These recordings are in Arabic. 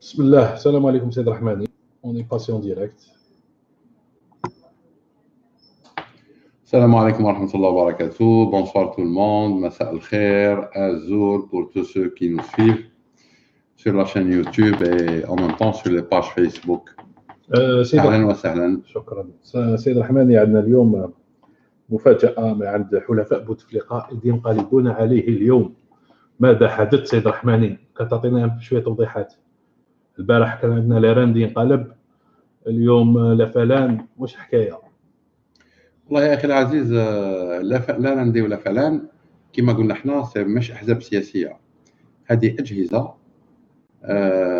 بسم الله. السلام عليكم سيد رحماني. On est passé en direct. Salam alaikum wa rahmatullahi wa barakatuh. Bonsoir tout le monde. Massa al-khair, Azur pour tous ceux qui nous suivent sur la chaîne YouTube et en même temps sur les pages Facebook. أهلا وسهلا. شكرا سيد رحماني. عندنا اليوم مفاجأة من عند حلفاء بوتفليقة إذ ينقلبون عليه اليوم. ماذا حدث سيد رحماني؟ كتعطينا شوية توضيحات. البارح كان عندنا لاراندي انقلب، اليوم لافلان، واش حكايه؟ والله يا اخي العزيز، لا راندي ولا فلان كما قلنا احنا مش احزاب سياسيه، هذه اجهزه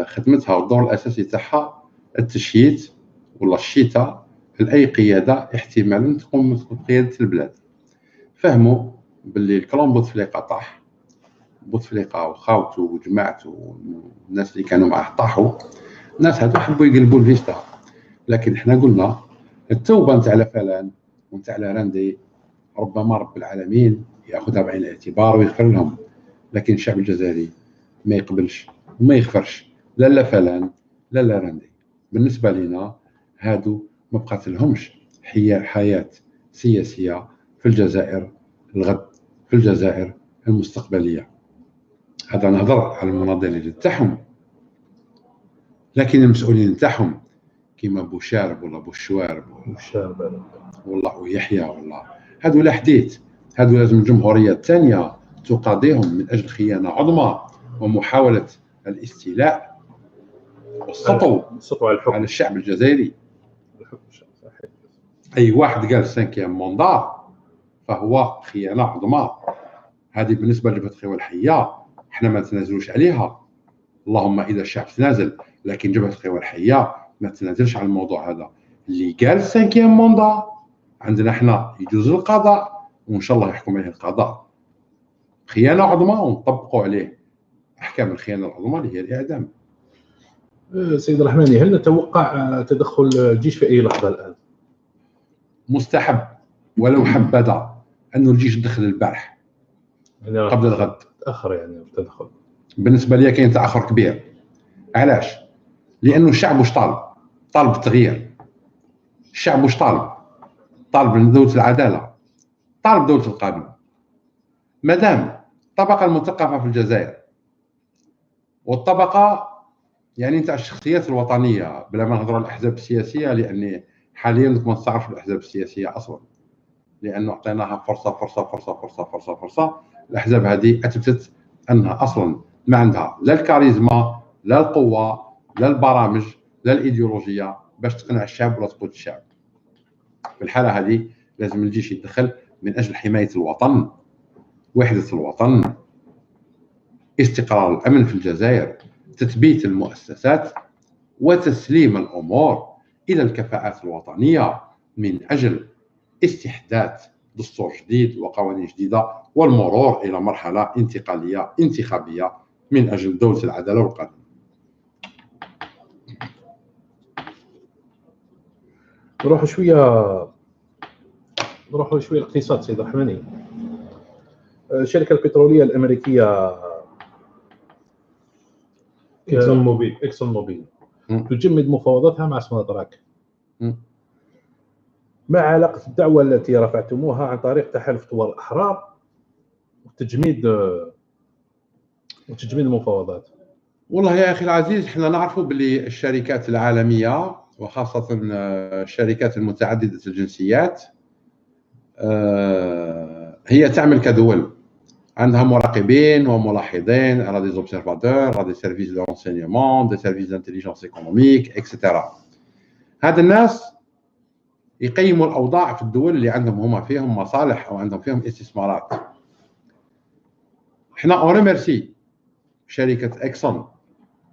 خدمتها والدور الاساسي تاعها التشييت ولا الشتاء لاي قياده احتمالا تقوم بقياده البلاد. فهموا باللي الكلام بوتفليقه طاح، بوتفليقه وخاوته وجماعته والناس اللي كانوا معاه طاحوا. الناس هذو حبوا يقلبوا الفيستا، لكن احنا قلنا التوبه نتاع لافلان ونتاع لاراندي ربما رب العالمين ياخذها بعين الاعتبار ويغفر لهم، لكن الشعب الجزائري ما يقبلش وما يغفرش لا لافلان لا لاراندي. بالنسبه لنا هادو ما بقات لهمش حياه سياسيه في الجزائر الغد، في الجزائر المستقبليه. هذا نهضر على المناضلين تاعهم، لكن المسؤولين تاعهم كيما بوشارب ولا بوشوارب والله ويحيى والله هادو لا حديث. هادو لازم الجمهوريه الثانيه تقاضيهم من اجل خيانه عظمى ومحاوله الاستيلاء والسطو على الشعب الجزائري. اي واحد قال 5 موندا فهو خيانه عظمى. هذه بالنسبه لجبهه خوى الحيه احنا ما نتنازلوش عليها، اللهم اذا الشعب تنازل، لكن جبهه خوى الحيه ما تنازلش على الموضوع هذا. اللي قال 5 موندا عندنا احنا يجوز القضاء وان شاء الله يحكم عليه القضاء خيانه عظمى ونطبقوا عليه احكام الخيانه العظمى اللي هي الاعدام. سيد الرحماني، هل نتوقع تدخل الجيش في اي لحظه الان؟ مستحب ولو حبذا انه الجيش دخل البارح قبل الغد. تاخر يعني التدخل. بالنسبه لي كاين تاخر كبير. علاش؟ لانه الشعب واش طالب التغيير. الشعب واش طالب من دوله العداله، طالب دوله القانون. مادام الطبقه المثقفه في الجزائر والطبقه يعني نتاع الشخصيات الوطنيه، بلا ما نهضروا على الاحزاب السياسيه لاني حاليا ما نستعرفش الاحزاب السياسيه اصلا، لانه عطيناها فرصه فرصه فرصه فرصه فرصه فرصه. الاحزاب هذه اثبتت انها اصلا ما عندها لا الكاريزما لا القوه لا البرامج لا الايديولوجيه باش تقنع الشعب ولا تقود الشعب. في الحاله هذه لازم الجيش يتدخل من اجل حمايه الوطن، وحده الوطن، استقرار الامن في الجزائر، تثبيت المؤسسات، وتسليم الامور الى الكفاءات الوطنيه من اجل استحداث دستور جديد وقوانين جديده والمرور الى مرحله انتقاليه انتخابيه من اجل دوله العداله والقانون. نروحوا شويه الاقتصاد سيد الرحماني. الشركه البتروليه الامريكيه اكسون موبيل تجمد مفاوضاتها مع سوناتراك. ما علاقه الدعوه التي رفعتموها عن طريق تحالف الثوار الاحرار وتجميد المفاوضات؟ والله يا اخي العزيز، احنا نعرفوا باللي الشركات العالميه وخاصه الشركات المتعدده الجنسيات هي تعمل كدول، عندها مراقبين وملاحظين، على دي زوبسيرفاتور، على دي سيرفيس دو رونسينيمون، دي سيرفيس دانتيليجونس ايكونوميك اكسيتيرا. هاد الناس يقيموا الاوضاع في الدول اللي عندهم هما فيهم مصالح او عندهم فيهم استثمارات. احنا اوريميرسي شركه اكسون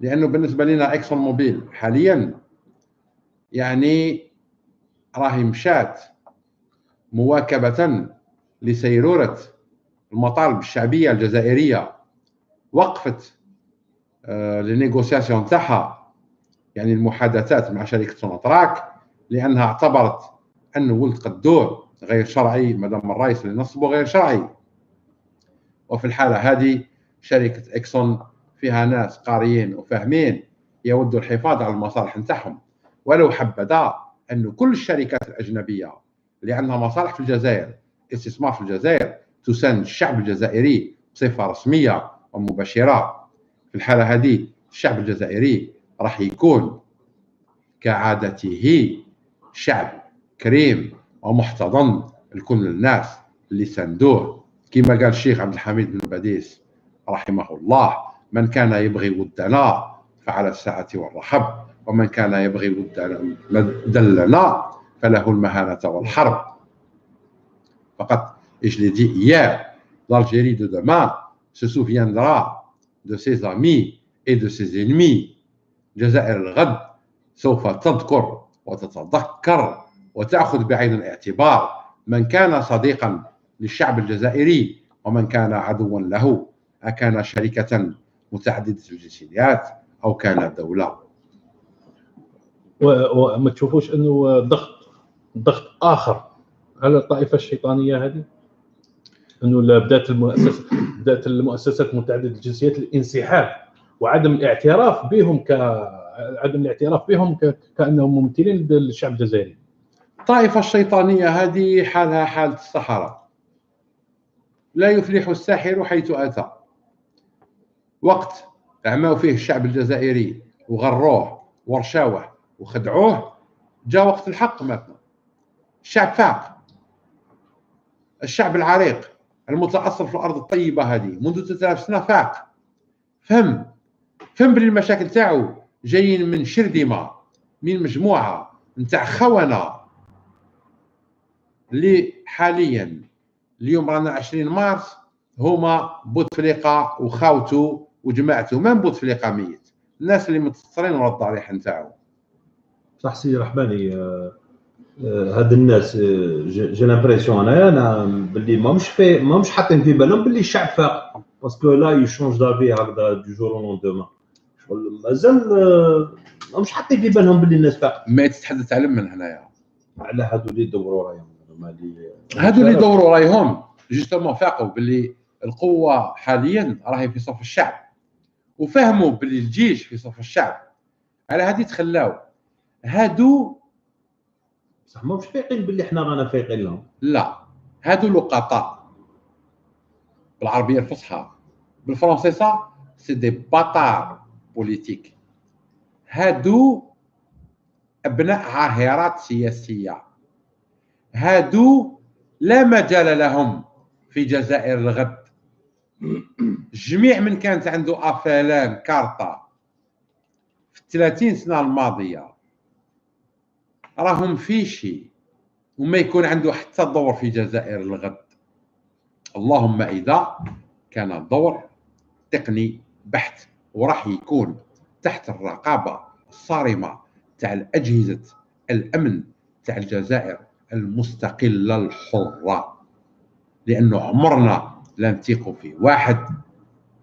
لانه بالنسبه لنا اكسون موبيل حاليا يعني راهي مشات مواكبه لسيروره المطالب الشعبيه الجزائريه، وقفت لي نيغوسياسيون تاعها يعني المحادثات مع شركه سوناتراك، لانها اعتبرت انه ولد قدور غير شرعي مادام الرئيس اللي نصبه غير شرعي. وفي الحاله هذه شركه اكسون فيها ناس قاريين وفاهمين يود الحفاظ على المصالح نتاعهم، ولو حبذا أن كل الشركات الأجنبية اللي عندها مصالح في الجزائر، استثمار في الجزائر، تساند الشعب الجزائري بصفة رسمية ومباشرة. في الحالة هذه الشعب الجزائري راح يكون كعادته شعب كريم ومحتضن لكل الناس اللي ساندوه. كما قال الشيخ عبد الحميد بن باديس رحمه الله: من كان يبغي ودنا فعلى الساعة والرحب، ومن كان يبغي دلنا فله المهانة والحرب. فقط. Et je l'ai dit hier, l'Algérie de demain se souviendra de ses amis et de ses ennemis. جزائر الغد سوف تذكر وتتذكر وتأخذ بعين الاعتبار من كان صديقا للشعب الجزائري ومن كان عدوا له، أكان شركة متعددة الجنسيات أو كان دولة. وما تشوفوش أنه ضغط آخر على الطائفة الشيطانية هذه، أنه بدأت المؤسسات متعددة الجنسيات الانسحاب وعدم الاعتراف بهم كأنهم ممثلين للشعب الجزائري؟ الطائفة الشيطانية هذه حالها حال الصحراء، لا يفلح الساحر حيث أتى. وقت عماو فيه الشعب الجزائري وغروه ورشاوه وخدعوه، جاء وقت الحق. مثلا الشعب فاق، الشعب العريق المتأصل في الأرض الطيبة هذه منذ 3000 سنة فاق، فهم بلي المشاكل تاعو جايين من شردمة، من مجموعة نتاع خونة اللي حاليا اليوم رانا 20 مارس هما بوتفليقة وخاوتو وجماعته. من بوتفليقة ميت، الناس اللي متسطرين ورا الضريح نتاعو. صح سي رحماني. هاد الناس جي لامبرسيون انا باللي ماهمش حاطين في بالهم باللي الشعب فاق، باسكو لا يشونج دافي هكذا دو جور او لوندومان. مازال ماهمش حاطين في بالهم باللي الناس فاق. ما تتحدث على من هنايا، على هادو اللي يدوروا رايهم، هادو اللي يدوروا رايهم جوستومون فاقوا باللي القوة حاليا راهي في صف الشعب، وفهموا باللي الجيش في صف الشعب. على هذه تخلاو هادو صح ماهمش فايقين باللي حنا رانا فايقين لهم. لا، هادو لقطاء بالعربية الفصحى، بالفرنسيسة سي دي باتار بوليتيك. هادو أبناء عاهرات سياسية، هادو لا مجال لهم في جزائر الغد. جميع من كانت عنده أفلام كارطة في 30 سنة الماضية راهم فيشي وما يكون عنده حتى دور في جزائر الغد. اللهم إذا كان الدور تقني بحت، وراح يكون تحت الرقابة الصارمة تاع الأجهزة الأمن تاع الجزائر المستقلة الحرة، لأنه عمرنا لا نثيقوا في واحد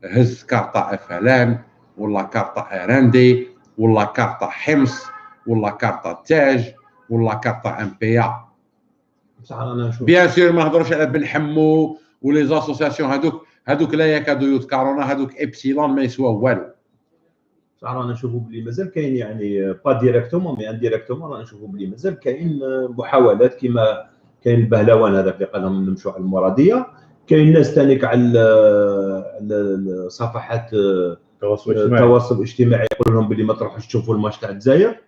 هز كارطة أفلام ولا كارطة أراندي ولا كارطة حمص ولا كارطة تاج ولا كارطة أمبيا. بصح انا نشوف بيان سور ما نهضروش على بن حمو ولي زاسوسياسيون هذوك لا يكادوا يذكرونا، هذوك ابسيلون ما يسواو والو. بصح رانا نشوفوا بلي مازال كاين يعني با ديريكتومون مي انديريكتومون رانا نشوفوا بلي مازال كاين محاولات كيما كاين البهلوان هذاك اللي قال لهم نمشوا على المراديه، كاين ناس ثاني على صفحات التواصل الاجتماعي يقول لهم بلي ما تروحوش تشوفوا الماتش تاع الجزائر.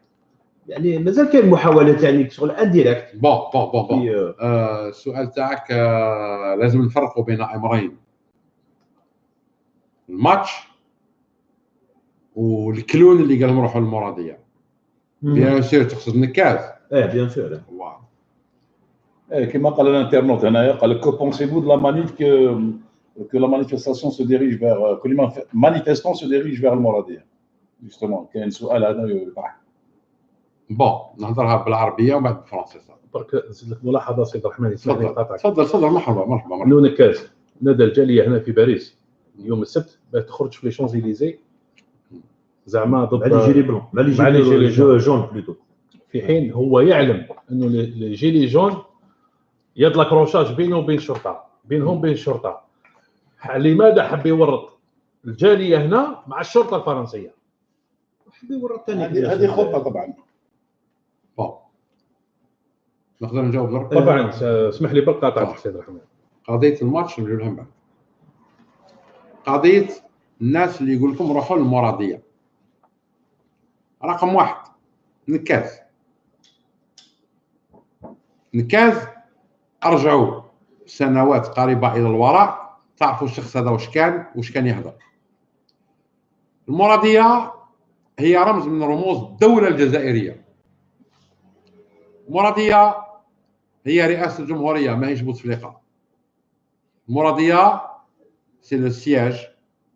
يعني مازال كاين محاولات يعني شغل انديريكت. بون السؤال تاعك لازم نفرقوا بين امرين: الماتش والكلون اللي قال لهم روحوا للمراديه. بيان سور تقصد نكاز. بيان سور. كما قال الانترنت هنايا، قال كو بونسيفو دو لا مانيف que la manifestation se dirige vers que les manifestants se dirigent vers المراديه. justement كاين سؤال هذا البارح. بون نهضرها بالعربيه ومن بعد بالفرنسيسه. برك نزيد لك ملاحظه سيد الرحمن، اسمح لي نقاطعك. تفضل. مرحبا. لو نكاز نادى الجاليه هنا في باريس يوم السبت باش تخرج في لي شونزيليزي زعما ضد مع لي جيلي بلون، مع لي جيلي جون بلوتو، في حين هو يعلم انه لي جيلي جون يد لاكروشاج بينه وبين الشرطه، بينهم وبين الشرطه. لماذا حب يورط الجاليه هنا مع الشرطه الفرنسيه؟ حبي ورا الثاني هذه خطه طبعا. بون نقدر نجاوب درك. طبعا اسمح لي بالقطع السيد رحمن. قضيه الماتش نجيو لها من بعد. قضيه الناس اللي يقول لكم روحوا للمراديه. رقم واحد نكاز ارجعوا سنوات قريبه الى الوراء تعرفوا الشخص هذا واش كان يهضر. المراديه هي رمز من رموز الدوله الجزائريه. المراديه هي رئاسه الجمهوريه ماهيش بوتفليقه. المراديه سي لو سياج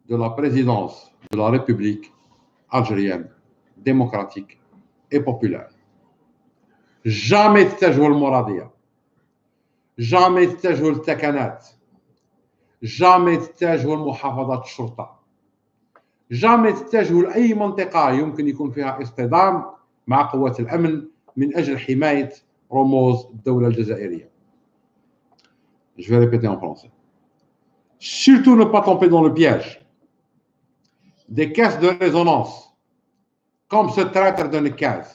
دو لا بريزيدونس دو لا ريبوبليك الجيريان démocratique et populaire. jamais تتجهوا المرادية، jamais تتجهوا التكنات، jamais تتجهوا المحافظات الشرطة، jamais تتجهوا لأي منطقة يمكن يكون فيها اصطدام مع قوات الأمن من أجل حماية رموز الدولة الجزائرية. Je vais répéter en français. Surtout ne pas tomber dans le piège des caisses de résonance comme ce traître de Nekaz,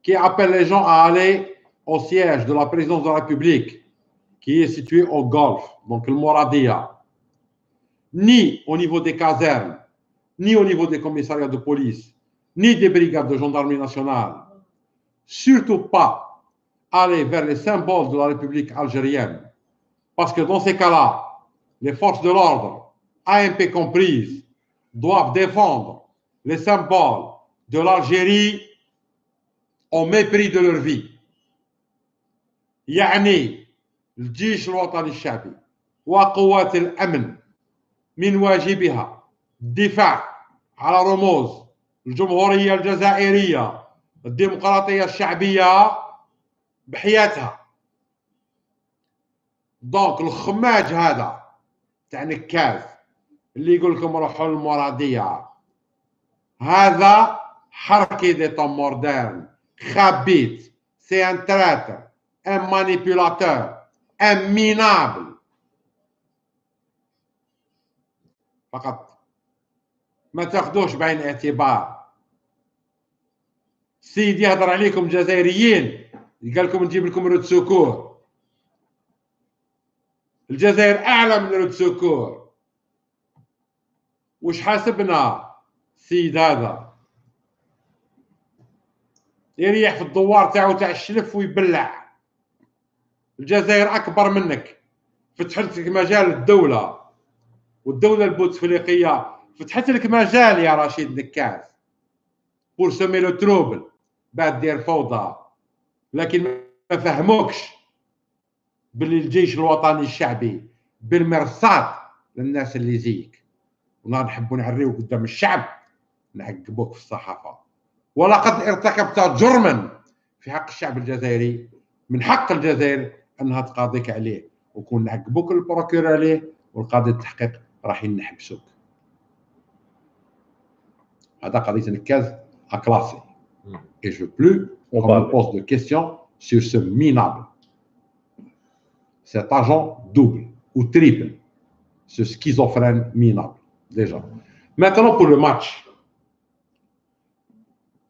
qui appelle les gens à aller au siège de la présidence de la République, qui est situé au Golfe, donc le Moradia, ni au niveau des casernes, ni au niveau des commissariats de police, ni des brigades de gendarmerie nationale. Surtout pas aller vers les symboles de la République algérienne, parce que dans ces cas-là, les forces de l'ordre, AMP comprises, doivent défendre les symboles de l'Algérie au mépris de leur vie. يعني الجيش الوطني الشعبي وقوات الأمن من واجبها الدفاع على رموز الجمهورية الجزائرية الديمقراطية الشعبية بحياتها. دونك الخماج هذا تاع نكاز اللي يقول لكم روحوا للمرادية هذا حركي دي طون مودرن خبيث. سي ان تراتر ان مانيبيولاتور ان مينابل فقط. ما تاخذوش بعين الاعتبار. السيد يهضر عليكم جزائريين قال لكم نجيب لكم رود سكور. الجزائر اعلى من رود سكور. وش حاسبنا السيد هذا يريح في الدوار تاعو تاع الشلف ويبلع. الجزائر اكبر منك، فتحت لك مجال الدوله والدوله البوتفليقيه فتحت لك مجال يا رشيد نكاز بور سومي لو تروبل بعد دير فوضى. لكن ما فهموكش باللي الجيش الوطني الشعبي بالمرصاد للناس اللي زيك. ونحن نحبوا نعريوك قدام الشعب نعقبوك في الصحافه. ولقد ارتكبت جرما في حق الشعب الجزائري. من حق الجزائر انها تقاضيك عليه وكون نعقبوك البروكور عليه والقاضي التحقيق راح ينحبسوك. هذا قضيه نكاز اكلاسي. Et je veux plus qu'on me pose de questions sur ce minable, cet agent double ou triple, ce schizophrène minable déjà. Maintenant pour le match.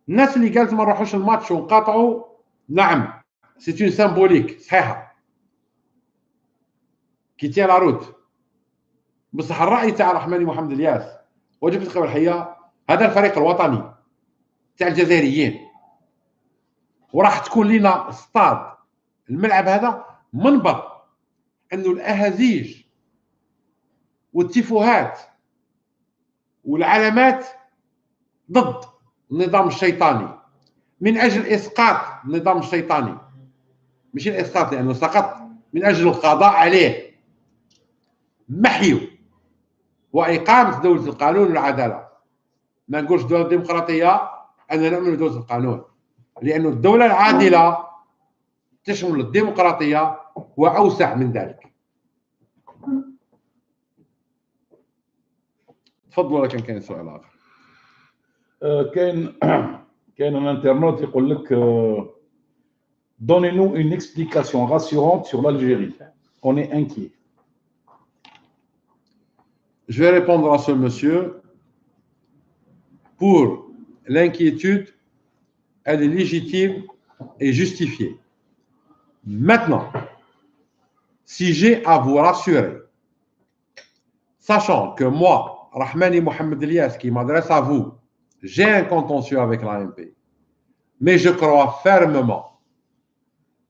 الناس اللي قالت ما نروحوش الماتش ونقاطعوا، نعم سي اون سامبوليك صحيحه كي تيان لا روت. بصح الراي تاع رحماني محمد الياس وجب تقوى الحيه هذا الفريق الوطني تاع الجزائريين، وراح تكون لنا استاد الملعب هذا منبر انه الاهازيج والتيفوهات والعلامات ضد النظام الشيطاني من اجل اسقاط النظام الشيطاني، مش الاسقاط لانه سقط، من اجل القضاء عليه، محيو واقامه دوله القانون والعداله. ما نقولش دوله ديمقراطيه، انا نؤمن بدوله القانون لانه الدوله العادله تشمل الديمقراطيه واوسع من ذلك. تفضلوا لكن كاين سؤال اخر. كاين un internaute يقول لك donnez-nous une explication rassurante sur l'Algérie. On est inquiet. Je vais répondre à ce monsieur pour l'inquiétude, elle est légitime et justifiée. Maintenant, si j'ai à vous rassurer, sachant que moi, Rahmani Mohamed Elias, qui m'adresse à vous, j'ai un contentieux avec l'ANP, mais je crois fermement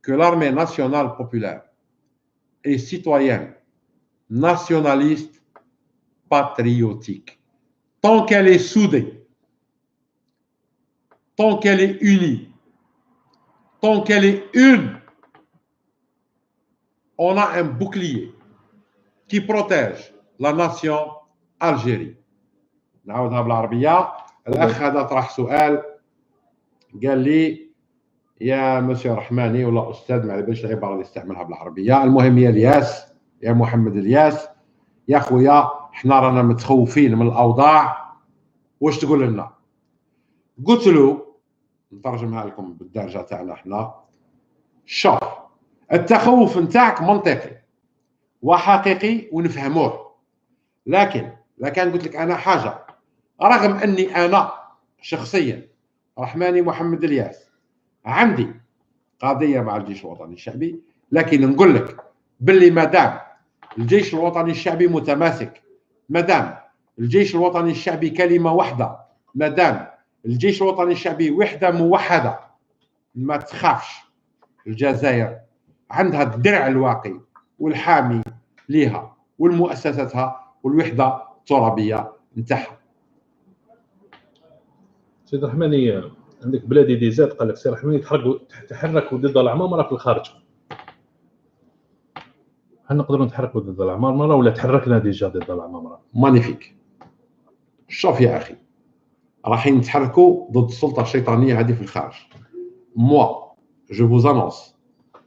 que l'armée nationale populaire est citoyenne, nationaliste, patriotique. Tant qu'elle est soudée, tant qu'elle est unie, tant qu'elle est une, on a un bouclier qui protège la nation Algérie. نعاودها بالعربية. الأخ هذا طرح سؤال قال لي يا مسيو رحماني ولا أستاذ، ما على باليش العبارة اللي استعملها بالعربية، المهم يا الياس، يا محمد الياس، يا خويا احنا رانا متخوفين من الأوضاع، واش تقول لنا؟ قلت له نترجمها لكم بالدارجة تاعنا احنا، شوف التخوف نتاعك منطقي وحقيقي ونفهموه، لكن كان قلت لك انا حاجه، رغم اني انا شخصيا رحماني محمد الياس عندي قضيه مع الجيش الوطني الشعبي، لكن نقول لك باللي مادام الجيش الوطني الشعبي متماسك، مادام الجيش الوطني الشعبي كلمه واحده، مادام الجيش الوطني الشعبي وحده موحده، ما تخافش. الجزائر عندها الدرع الواقي والحامي ليها والمؤسساتها والوحده الترابيه نتاعها. سيد رحماني، عندك بلادي ديزاد قال لك سي رحماني تحركوا ضد العمامره في الخارج. هل نقدروا نتحركوا ضد العمامره ولا تحركنا ديجا ضد العمامره؟ مانيفيك. شوف يا اخي، رايحين نتحركوا ضد السلطه الشيطانيه هذه في الخارج. موا جو فوز انونس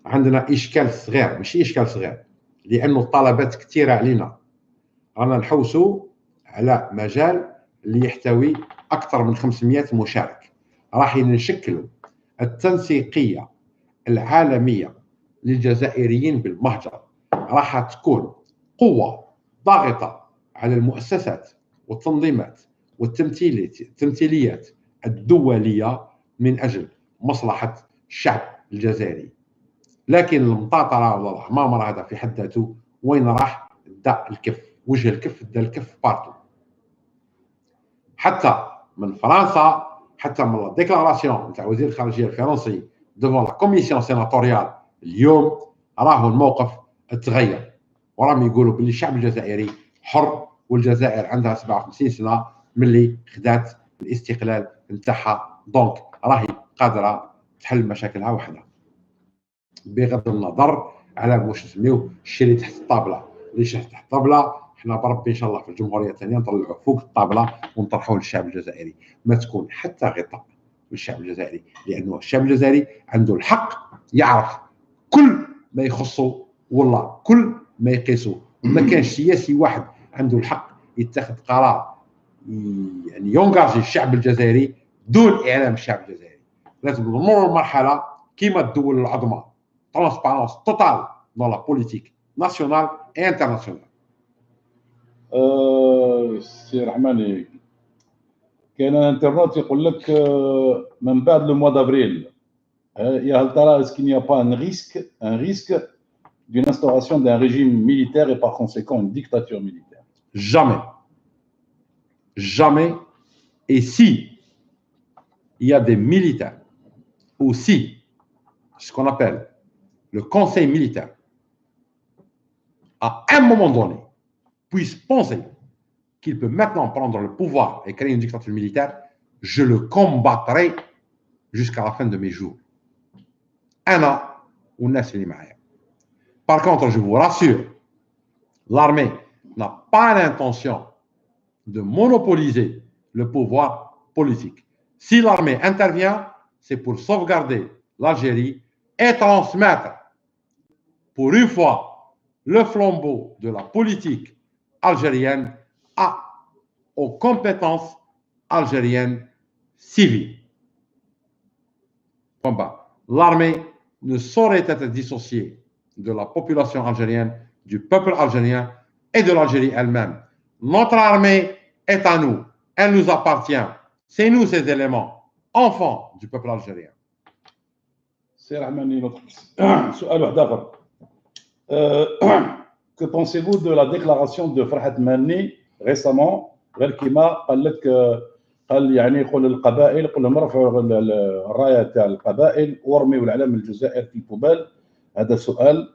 عندنا اشكال صغير، ماشي اشكال صغير، لانه الطلبات كثيره علينا. رانا نحوسوا على مجال اللي يحتوي اكثر من 500 مشارك. رايحين نشكلوا التنسيقيه العالميه للجزائريين بالمهجر، راح تكون قوه ضاغطه على المؤسسات والتنظيمات والتمثيليات الدوليه من اجل مصلحه الشعب الجزائري. لكن المطاطره ولا العمامره هذا في حد ذاته وين راح؟ دا الكف، وجه الكف، دا الكف بارتو. حتى من فرنسا، حتى من الديكلاراسيون نتاع وزير الخارجيه الفرنسي ديفون لا كوميسيون سيناتوريال اليوم، راهو الموقف تغير، وراهم يقولوا باللي الشعب الجزائري حر، والجزائر عندها 57 سنه ملي خدات الاستقلال نتاعها، دونك راهي قادره تحل مشاكلها وحدها، بغض النظر على واش نسميوه الشيء اللي تحت الطابله. اللي تحت الطابله احنا بربي ان شاء الله في الجمهوريه الثانيه نطلعوه فوق الطابله ونطرحوه للشعب الجزائري، ما تكون حتى غطاء للشعب الجزائري، لانه الشعب الجزائري عنده الحق يعرف كل ما يخصه والله كل ما يقيسه. ما كانش سياسي واحد عنده الحق يتخذ قرار يعني يونغاجي الشعب الجزائري دون اعلام الشعب الجزائري. لازم نمر مرحله كيما الدول العظمى، ترانسبارونس توتال dans la politique nationale et internationale. سي رحماني، كاين انترنت يقول لك من بعد لو موا دافريل، هل ترى est-ce qu'il n'y a pas un risque d'une instauration d'un régime militaire et par conséquent une dictature militaire? Jamais. Jamais. Et si il y a des militaires, ou si ce qu'on appelle le conseil militaire à un moment donné puisse penser qu'il peut maintenant prendre le pouvoir et créer une dictature militaire, je le combattrai jusqu'à la fin de mes jours. Anna ou Nasli Maaya. Par contre, je vous rassure, l'armée n'a pas l'intention de monopoliser le pouvoir politique. Si l'armée intervient, c'est pour sauvegarder l'Algérie et transmettre, pour une fois, le flambeau de la politique algérienne aux compétences algériennes civiles. L'armée ne saurait être dissociée de la population algérienne, du peuple algérien et de l'Algérie elle-même. Notre armée est à nous, elle nous appartient. C'est nous ces éléments, enfants du peuple algérien. سي رحماني سؤال واحد اخر. Que pensez-vous de la déclaration de فرحة مهني récemment غير كيما قال لك قال يعني يقول للقبائل يقول لهم رفعوا الرايه تاع القبائل وارميوا العلم الجزائر في البوبال. هذا سؤال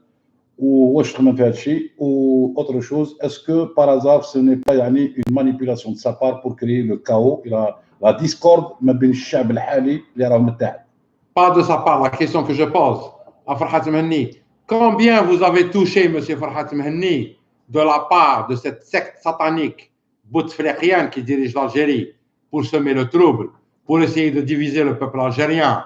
واش تخمم في هذا الشيء و autre chose est-ce que par hasard ce n'est pas يعني une manipulation de sa part pour créer le chaos et la discorde ما بين الشعب الحالي اللي راه متحد. Pas de sa part, la question que je pose à Farhat Mhenni, combien vous avez touché, monsieur Farhat Mhenni, de la part de cette secte satanique bouteflicienne qui dirige l'Algérie pour semer le trouble, pour essayer de diviser le peuple algérien?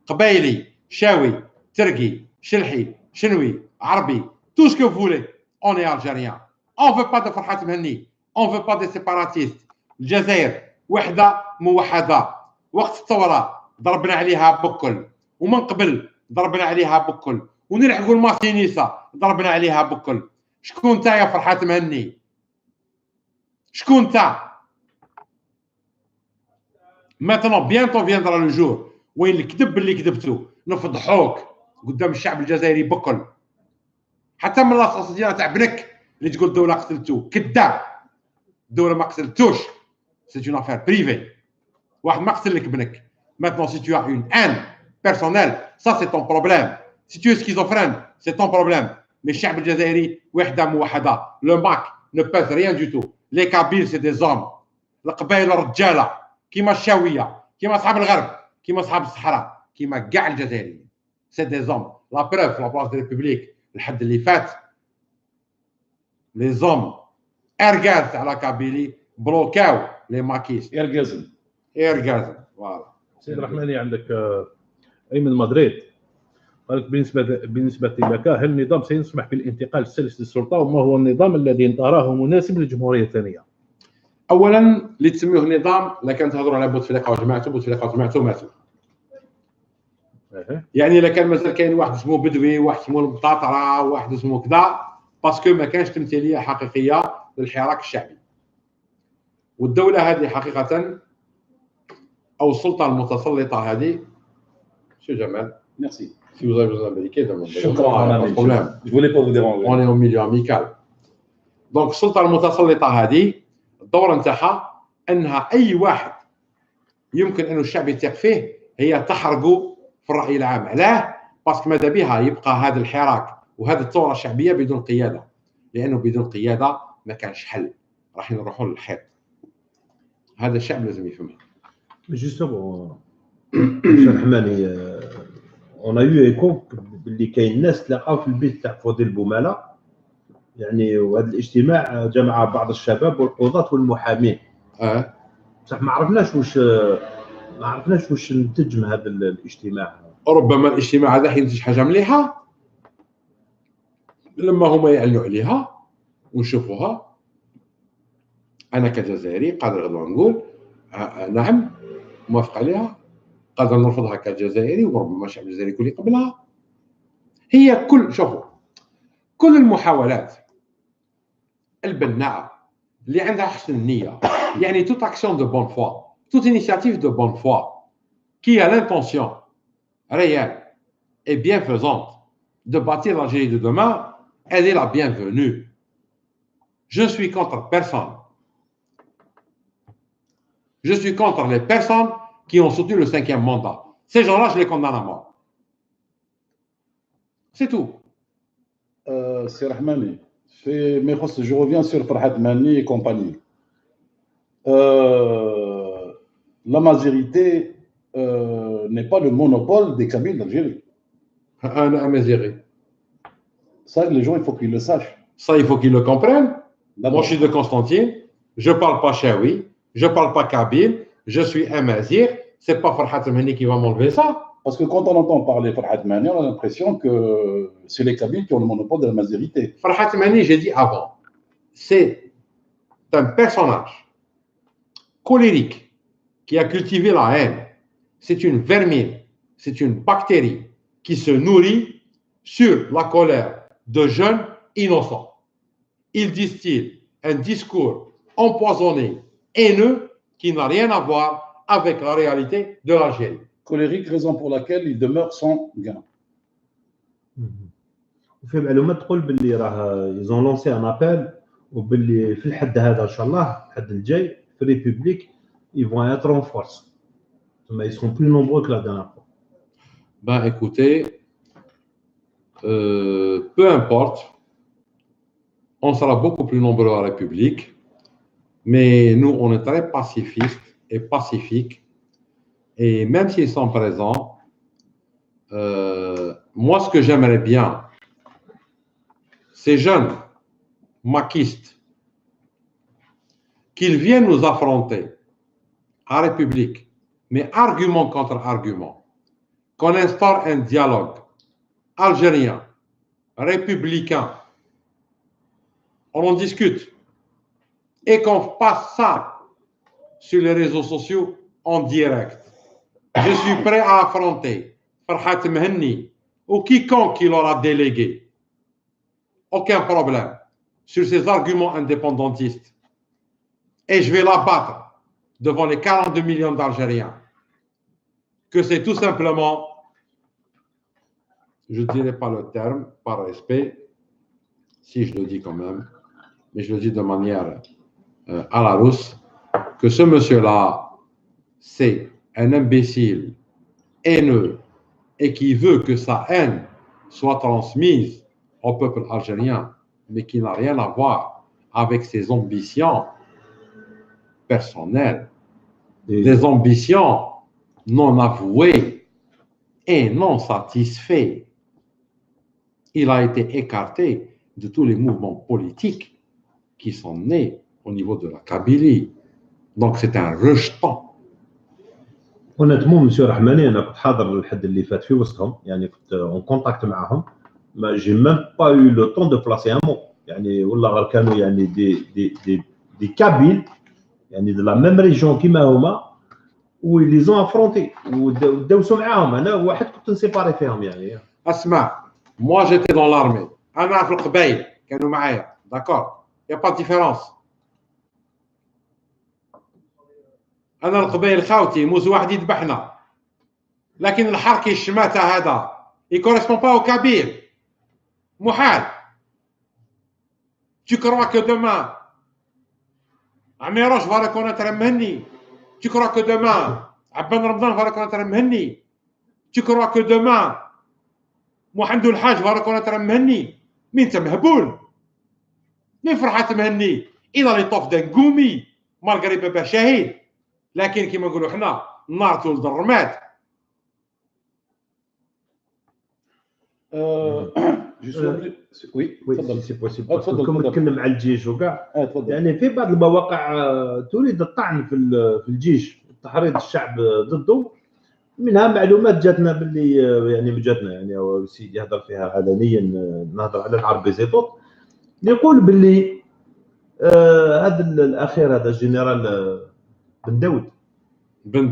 Qabaili, Chaoui, Tergui, Chilhi, Chinoui, Arabi, tout ce que vous voulez, on est algérien. On ne veut pas de Farhat Mhenni, on ne veut pas des séparatistes. الجزائر وحدة موحدة. وقت الثورة ضربنا عليها بكل ومن قبل ضربنا عليها بكل ونلحقوا الماسينيسا ضربنا عليها بكل. شكون انت يا فرحات مهني؟ شكون انت؟ Maintenant bientôt viendra le jour وين الكذب اللي كذبته نفضحوك قدام الشعب الجزائري بكل. حتى من اللاصوص ديالها تاع بنك اللي تقول الدولة قتلتو كذاب. الدولة ما قتلتوش. C'est une affaire privée. واحد ما قتل لك بنك. Maintenant, si tu as une haine personnelle, ça c'est ton problème. Si tu es schizophrène, c'est ton problème. Mais الشعب الجزائري وحدة موحدة. Le MAC ne pèse rien du tout. Les Kabyles, c'est des hommes. القبائل رجالة كيما الشاوية كيما أصحاب الغرب كيما أصحاب الصحراء كيما كاع الجزائريين. C'est des hommes. La preuve, la place de la République, الحد اللي فات les hommes ergaz على كابيلي بلوكاو les maquis. إرغازن. Voilà. سيد رحماني عندك ايمن مدريد قال لك بالنسبه لك هل النظام سيسمح بالانتقال السلس للسلطه وما هو النظام الذي تراه مناسب للجمهوريه الثانيه؟ اولا اللي تسميوه نظام لا كان تهضروا على بوتفليقه وجماعته ماتوا. يعني الا كان مازال كاين واحد اسمه بدوي واحد اسمه المطاطره واحد اسمه كذا باسكو ما كانش تمثيليه حقيقيه للحراك الشعبي. والدوله هذه حقيقه او السلطه المتسلطه هذه شو جمال Merci. Si vous avez besoin d'américain, شكرا. pas de problème. Je voulais pas vous déranger. On est au milieu amical. دونك السلطه المتسلطه هذه الدور نتاعها انها اي واحد يمكن انه الشعب يثق فيه هي تحرقه في الراي العام. علاه؟ باسكو ماذا بها يبقى هذا الحراك وهذه الثوره الشعبيه بدون قياده، لانه بدون قياده ما كانش حل، راح نروحوا للحيط. هذا الشعب لازم يفهمها. جوستومون شيخ رحماني اون ايو ايكو باللي كاين ناس تلاقاو في البيت تاع فضيل بوماله يعني، وهذا الاجتماع جمع بعض الشباب والقضاة والمحامين. بصح ما عرفناش واش نتج من هذا الاجتماع. ربما الاجتماع هذا حينتج حاجه مليحه لما هما يعلنوا عليها ونشوفوها. انا كجزائري قادر غدوه نقول نعم موافق عليها، قادر نرفضها كجزائري، وربما الشعب الجزائري كل يقبلها. هي شوفوا كل المحاولات البناءة اللي عندها حسن النية، يعني toute action de bonne foi, toute initiative de bonne foi qui a l'intention réelle et bienfaisante de bâtir l'Algérie de demain, elle est la bienvenue. Je suis contre personne. Je suis contre les personnes qui ont soutenu le 5e mandat. Ces gens-là, je les condamne à mort. C'est tout. سي رحماني ما يخص جو ريفيان سور فرحات مهني et compagnie. La majorité n'est pas le monopole des Kabyles d'Algérie. Un Amazighi. Ça, les gens, il faut qu'ils le sachent. Ça, il faut qu'ils le comprennent. Moi, je suis de Constantine. Je ne parle pas Chaoui. Je ne parle pas Kabyle. Je suis Amazigh. Ce n'est pas Farhat Mehni qui va m'enlever ça. Parce que quand on entend parler Farhat Mehni, on a l'impression que c'est les Kabyles qui ont le monopole de la majorité. Farhat Mehni, j'ai dit avant, c'est un personnage colérique qui a cultivé la haine. C'est une vermine, c'est une bactérie qui se nourrit sur la colère de jeunes innocents. Il distille un discours empoisonné, haineux, qui n'a rien à voir avec la réalité de l'Algérie. Colérique, raison pour laquelle il demeure sans gain. وفي معلومات تقول باللي راه يزون لونسي ان ابل وباللي في الحد هذا ان شاء الله الحد الجاي في ريبوبليك ils vont être en force. Mais ils seront plus nombreux que la dernière fois. Ben écoutez, peu importe, on sera beaucoup plus nombreux à la République, mais nous, on est très pacifistes et pacifiques. Et même s'ils sont présents, moi, ce que j'aimerais bien, ces jeunes maquistes, qu'ils viennent nous affronter à la République, mais argument contre argument, qu'on instaure un dialogue algérien, républicain, on en discute, et qu'on passe ça sur les réseaux sociaux en direct. Je suis prêt à affronter Farhat Mhenni ou quiconque qui l'aura délégué. Aucun problème sur ces arguments indépendantistes. Et je vais l'abattre devant les 42 millions d'Algériens. Que c'est tout simplement, je ne dirais pas le terme, par respect, si je le dis quand même, mais je le dis de manière à la rousse, que ce monsieur-là, c'est un imbécile haineux et qui veut que sa haine soit transmise au peuple algérien, mais qui n'a rien à voir avec ses ambitions personnelles, des ambitions non avouées et non satisfaites. Il a été écarté de tous les mouvements politiques qui sont nés au niveau de la Kabylie. Donc c'est un rejeton. honnêtement monsieur رحماني انا كنت حاضر الحد اللي فات في وسطهم يعني كنت اون كونتاكت معاهم ما جي ميم با يو لو طون دو بلاسي ان مو يعني والله غير كانوا يعني دي كابيل يعني دو لا ميم ريجيون كيما هما واللي زون افرونتي وداوسوا معاهم انا واحد كنت نسيباري فيهم يعني اسمع moi j'étais dans l'armée انا في القبائل كانوا معايا d'accord y a pas de différence. أنا القبائل خاوتي موز واحد يذبحنا لكن الحركي الشماتة هذا يكورسبون با au Kabyle محال. Tu crois que demain عميروش va reconnaître Mhenni? Tu crois que demain عبان رمضان va reconnaître Mhenni? Tu crois que demain محمد الحاج va reconnaître Mhenni? مين انت مهبول؟ مين فرحات مهني؟ إذا اللي طوف دنقومي مالغري بابا شهيد لكن كما نقولوا حنا النار تولد الرماد. وي سي بوسيبل كون نتكلم على الجيش وكاع يعني في بعض المواقع تريد الطعن في الجيش تحريض الشعب ضده منها معلومات جاتنا باللي يعني جاتنا يعني سيدي يهضر فيها علنيا نهضر على العربي زيتوط يقول باللي هذا الاخير هذا الجنرال بن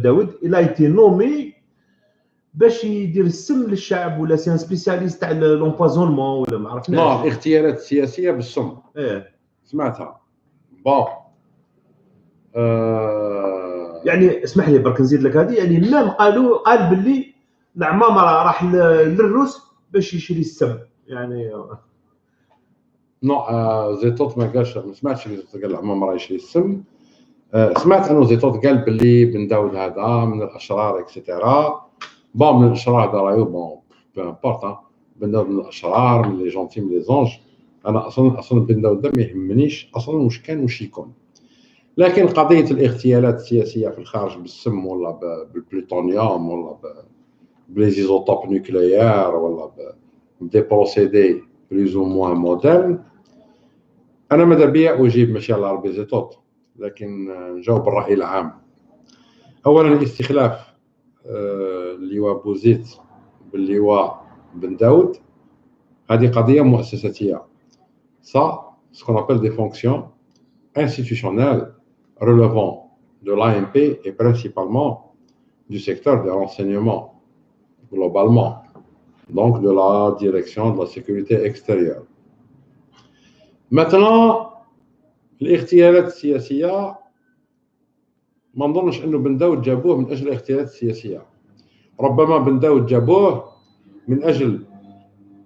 داود il a été nommé باش يدير السم للشعب ولا سي ان سبيسياليست تاع لومبوزونمون ولا ما عرفناش. نعم الاغتيالات السياسيه بالسم. سمعتها. بون يعني اسمح لي برك نزيد لك هذه يعني مام قال باللي العمامره راح للروس باش يشري السم يعني نو زيتوت ما قالش ما سمعتش زيتوت قال العمامره يشري السم. سمعت انه زيتوت قال باللي بن داود هذا من الاشرار اكسيتيرا. بون من الاشرار هذا راهو بون بو امبورط بن داود من الاشرار من لي جونتي من لي زونج. انا اصلا بن داود ما يهمنيش اصلا واش كان واش يكون. لكن قضيه الاغتيالات السياسيه في الخارج بالسم ولا بالبلوتونيوم ولا بليزيزوتوب نوكليير ولا بدي بروسيدي بلوز او موان مودرن انا ماذا بيا اجيب ماشي على عربي زيتوت لكن نجاوب الراي العام. اولا استخلاف اللواء بوزيد باللواء بن داود هذه قضيه مؤسساتيه. ça ce qu'on appelle des fonctions institutionnelles relevant de l'AMP et principalement du secteur des renseignements globalement, donc de la direction de la sécurité extérieure. Maintenant, الاغتيالات السياسية ما نظنش انه بن داود جابوه من اجل الاغتيالات السياسيه. ربما بن داود جابوه من اجل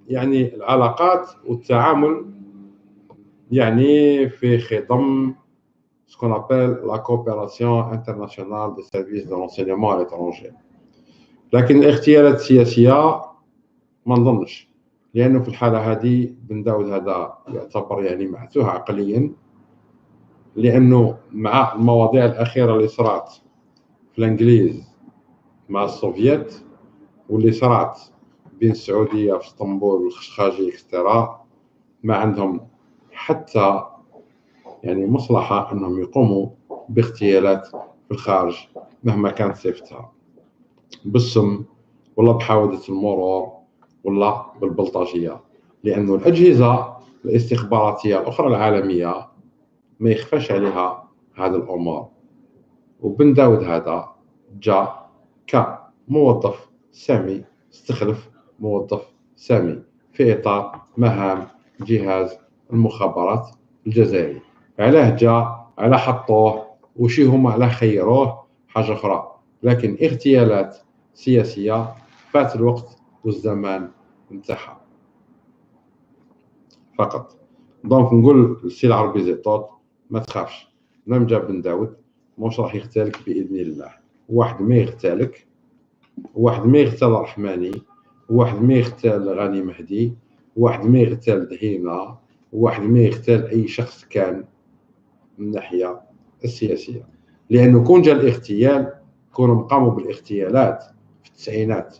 يعني العلاقات والتعامل يعني في خضم ce qu'on appelle la coopération internationale des services de renseignement à l'étranger. لكن الاغتيالات السياسيه ما نظنش، لانه في الحاله هذه بن داود هذا يعتبر يعني معتوه عقليا، لانه مع المواضيع الاخيره اللي صرات في الانجليز مع السوفييت واللي صرات بين السعوديه في اسطنبول والخشخاجي اكسترا، ما عندهم حتى يعني مصلحه انهم يقوموا باغتيالات في الخارج مهما كانت صفتها، بالسم ولا بحاوده المرور ولا بالبلطجيه، لانه الاجهزه الاستخباراتيه الاخرى العالميه ما يخفاش عليها هذه الامور. وبن داود هذا جاء كموظف سامي، استخلف موظف سامي في اطار مهام جهاز المخابرات الجزائري. علاه جاء، على حطوه، وشي هما على خيروه حاجه اخرى، لكن اغتيالات سياسيه فات الوقت والزمان انتهى فقط. دونك نقول للسي العربي زيطوط ما تخافش، مام جاب بن داود موش راح يغتالك باذن الله. واحد ما يغتالك، واحد ما يغتال رحماني، واحد ما يغتال غاني مهدي، واحد ما يغتال دهينه، واحد ما يغتال اي شخص كان من الناحيه السياسيه. لانه كون جا الاغتيال كونوا قاموا بالاغتيالات في التسعينات.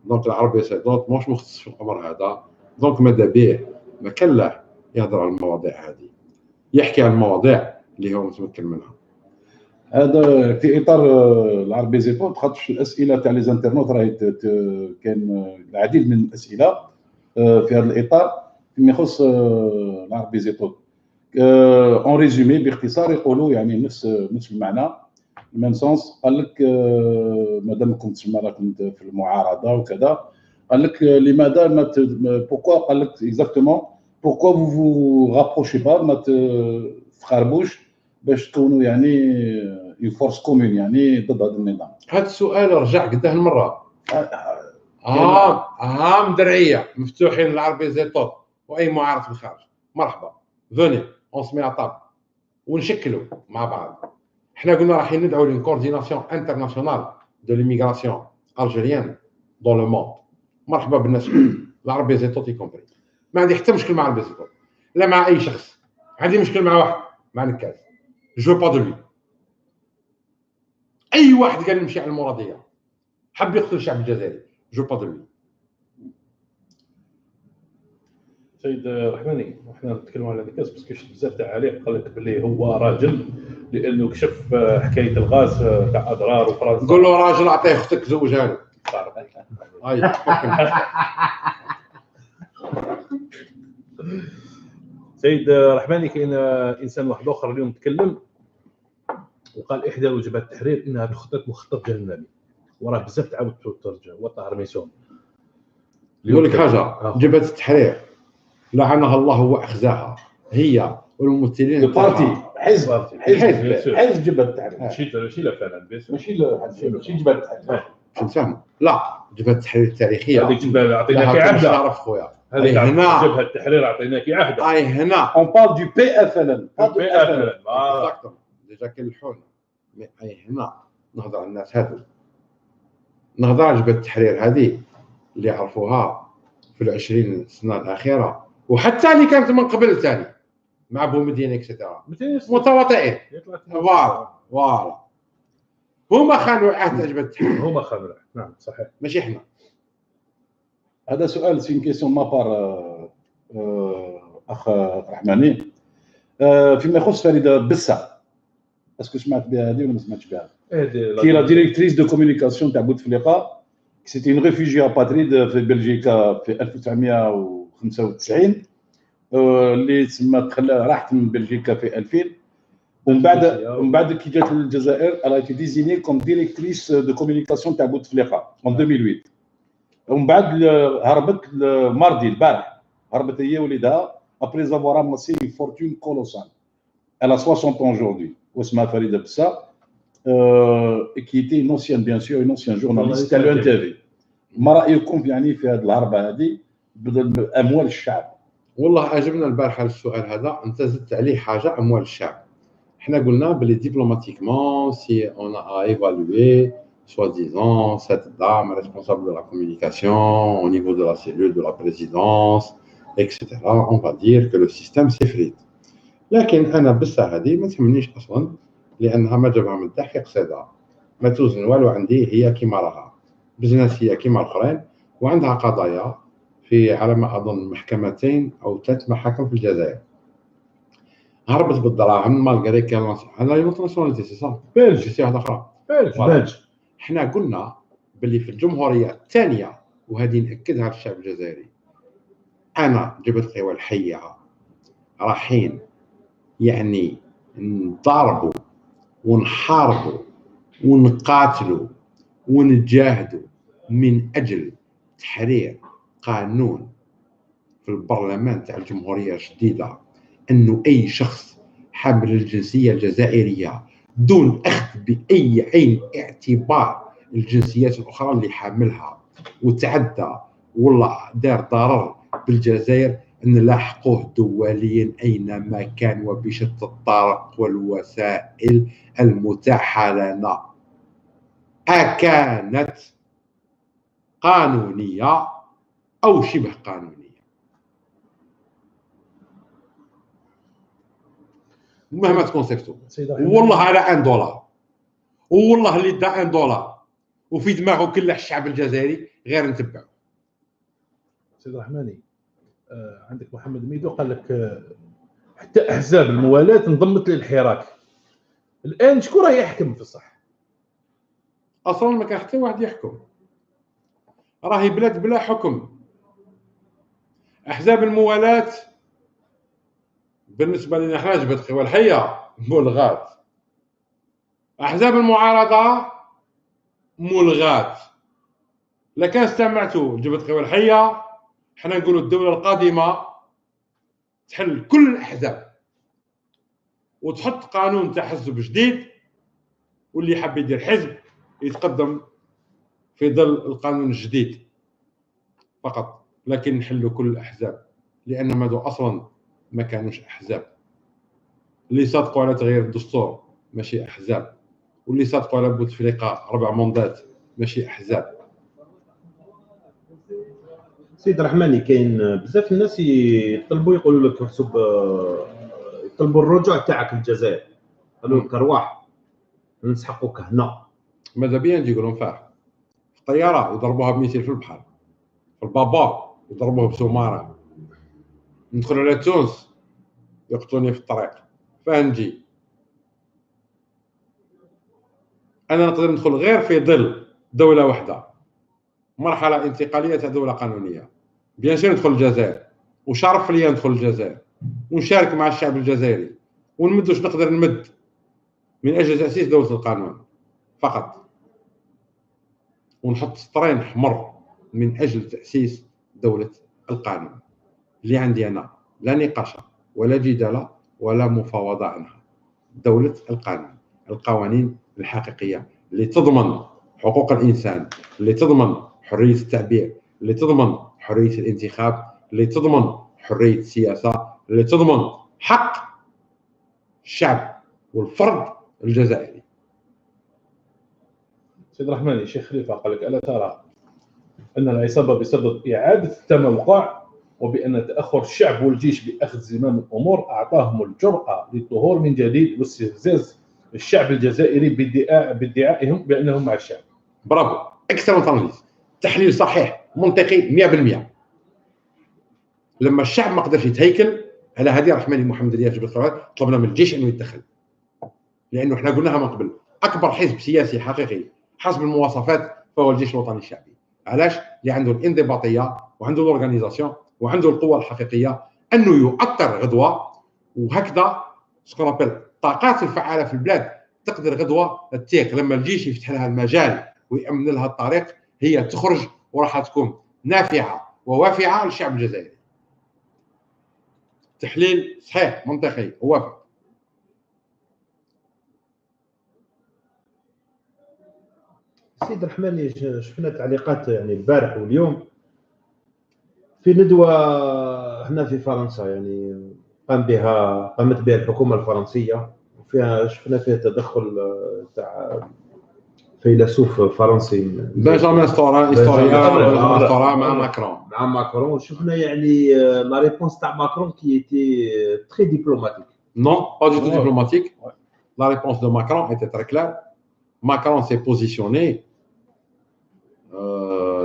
دونك العربي زيطوط موش مختص في الامر هذا، دونك ماذا به ما كان له يهضر على المواضيع هذه، يحكي عن المواضيع اللي هو متمكن منها. هذا في اطار العربي زيطوط، خاطر الاسئله تاع لي زانترنوت راهي كان العديد من الاسئله في هذا الاطار فيما يخص العربي زيطوط. اون ريزومي باختصار يقولوا يعني نفس المعنى، ميم سونس. قال لك مادام كنت تسمى راكم في المعارضه وكذا، قال لك لماذا ما بوركوا، قال لك اكزاكتومون بوركوا فو رابروشي با، ما تخربوش باش تكونوا يعني اون فورس كومون يعني ضد هذا النظام. هذا السؤال رجع قداه المره. مدرعيه مفتوحين العربي زيطوط واي معارض في الخارج، مرحبا فوني اون سمي طاب ونشكلوا مع بعض. احنا قلنا رايحين ندعوا لين كورديناسيون انترناسيونال دو ليميغراسيون الجيريان دون لو موند. مرحبا بالناس العربي زيطوط يكومبري. ما عندي حتى مشكل مع العربي زيطوط، لا مع اي شخص. عندي مشكل مع واحد، مع نكاز، جو با دو لوي. اي واحد قال نمشي على المراديه، حب يقتل الشعب الجزائري، جو با دو لوي. سيد رحماني، وحنا نتكلموا على نكاس باسكو شفت بزاف تاع عليه قال لك باللي هو راجل لانه كشف حكايه الغاز تاع اضرار وفرنسا. قول له راجل اعطيه اختك زوجها له. هاي سيد رحماني، كاين انسان واحد اخر اليوم تكلم وقال احدى وجبات التحرير انها تخطط مخطط جهنمي، وراه بزاف تعاود ترجع هو طاهر ميسون. يقول لك حاجه، جبهه التحرير لعنها الله واخزاها، هي والممثلين البارتي حزب جبهه التحرير، ماشي لا فعلا ماشي جبهه التحرير. باش نتفاهموا. لا، جبهه التحرير التاريخيه هذيك جبهه عطيناك عهده. تعرف خويا هذيك هنا جبهه التحرير عطيناك عهده. اي هنا اون بار دو بي اف ال ديجا كنلحونا. اي هنا نهضر على الناس هذو، نهضر على جبهه التحرير هذه اللي عرفوها في 20 سنه الاخيره، وحتى اللي كانت من قبل ثاني مع بومدين اكسترا متواطئين. فوالا هما خانوا عهد جبهه التحرير، هما خانوا العهد. نعم صحيح، ماشي احنا. هذا سؤال سين كيسيون ما بار اخ رحماني فيما يخص فريده بسا. اسكو سمعت بها هذه ولا ما سمعتش بها؟ كي لا ديريكتريس دو كومونيكاسيون تاع بوتفليقه، سيتي اون ريفوجي اباتريد في بلجيكا في 1995 اللي تسمى راحت من بلجيكا في 2000، ومن بعد كي جات للجزائر الا تي ديزيني كوم ديريكتريس دو كومونيكاسيون تاع بوتفليقه en 2008. ومن بعد هربت الماردي البارح، هربت هي وليدها ابري زافوار اماسي فورتون كولوسال. Elle a 60 ans aujourd'hui واسمها فريده بسا. qui était une ancienne bien sûr une ancienne journaliste تاع لو TV. ما رايكم يعني في هذه الهربه هذه باموال الشعب؟ والله عجبنا البارحه السؤال هذا، انت زدت عليه حاجه، اموال الشعب. احنا قلنا بلي ديبلوماتيكمون سي اون ا ايفالوي سوا ديزون cette dame responsable de la communication au niveau de la cellule de la présidence etc. on va dire que le système s'effrite. لكن انا بالساعه هذه ما تهمنيش اصلا، لانها ما جابها من التحقيق قصيدها، ما توزن والو عندي، هي كيما راها بزنسيه كيما الاخرين، وعندها قضايا في على ما اظن محكمتين او 3 محاكم في الجزائر. هربت بالدراهم مالغري كان انا يوت ناسيوناليتي سي صح بلج جنسيه واحده اخرى بلج. حنا قلنا باللي في الجمهوريه الثانيه، وهذه ناكدها للشعب الجزائري، انا جبت القوى الحيه رايحين يعني نضاربوا ونحاربوا ونقاتلوا ونجاهدوا من اجل تحرير قانون في البرلمان تاع الجمهوريه الجديده، انه اي شخص حامل الجنسيه الجزائريه دون اخذ باي عين اعتبار الجنسيات الاخرى اللي حاملها وتعدى والله دار ضرر بالجزائر، نلاحقوه دوليا اينما كان وبشتى الطرق والوسائل المتاحه لنا، اكانت قانونيه او شبه قانونيه. مهما تكون صيفته، والله على $1 والله اللي دا $1 وفي دماغه كل الشعب الجزائري غير نتبعه. سيد الرحماني عندك محمد ميدو قال لك حتى احزاب الموالاه انضمت للحراك. الان شكون راه يحكم في الصح؟ اصلا ما كان حتى واحد يحكم، راهي بلاد بلا حكم. احزاب الموالاه بالنسبه لنا احنا جبت القوى الحيه ملغات، احزاب المعارضه ملغات. لكان استمعتوا جبت القوى الحيه، حنا نقولوا الدوله القادمه تحل كل الاحزاب وتحط قانون تاع حزب جديد، واللي حاب يدير حزب يتقدم في ظل القانون الجديد فقط، لكن نحلوا كل الاحزاب، لان هادو اصلا ما كانوش احزاب. اللي صادقوا على تغيير الدستور ماشي احزاب، واللي صادقوا على بوتفليقه 4 مندات ماشي احزاب. سيد الرحماني كاين بزاف الناس يطلبوا يقولوا لك محسوب يطلبوا الرجوع تاعك للجزائر، قالوا لك ارواح نسحقوك هنا. ماذا بيا نجي يقولون فاح في الطياره يضربوها بميسيل في البحر، في البابا يضربوه بسوماره، ندخل على تونس يقتلوني في الطريق. فاه نجي انا نقدر ندخل غير في ظل دوله واحده، مرحله انتقاليه تاع دوله قانونيه. بيان سور ندخل الجزائر، وشرف ليا ندخل الجزائر ونشارك مع الشعب الجزائري ونمد واش نقدر نمد من اجل تاسيس دوله القانون فقط، ونحط سطرين احمر من اجل تاسيس دوله القانون اللي عندي انا لا نقاش ولا جدال ولا مفاوضه عنها. دوله القانون، القوانين الحقيقيه اللي تضمن حقوق الانسان، اللي تضمن حريه التعبير، اللي تضمن حريه الانتخاب، اللي تضمن حريه السياسه، اللي تضمن حق الشعب والفرد الجزائري. سيد الرحماني الشيخ خليفه قال لك الا ترى ان العصابه بسبب اعاده التموقع وبان تاخر الشعب والجيش باخذ زمام الامور اعطاهم الجراه للظهور من جديد واستفزاز الشعب الجزائري بادعائهم بانهم مع الشعب. برافو، اكسلنت اناليز، تحليل صحيح منطقي 100%. لما الشعب ما قدرش يتهيكل على هذه رحماني محمد رياض جبل الثوار، طلبنا من الجيش انه يتدخل، لانه احنا قلناها من قبل اكبر حزب سياسي حقيقي حسب المواصفات فهو الجيش الوطني الشعبي. علاش؟ اللي عنده الانضباطيه وعنده الاورغانيزاسيون وعنده القوه الحقيقيه انه يؤطر غدوه، وهكذا سكرابيل الطاقات الفعاله في البلاد تقدر غدوه تتيق لما الجيش يفتح لها المجال ويامن لها الطريق، هي تخرج وراح تكون نافعه ووافعه للشعب الجزائري. تحليل صحيح منطقي ووافق. سيد الرحماني شفنا تعليقات يعني البارح واليوم في ندوه هنا في فرنسا، يعني قامت بها الحكومه الفرنسيه، وفيها شفنا فيها تدخل تاع فيلسوف فرنسي بنجامين ستورا مع ماكرون. شفنا يعني لا ريبونس تاع ماكرون كي ايتي تري دبلوماتيك. Non, pas du tout diplomatique. La réponse de Macron était très claire. Macron s'est positionné,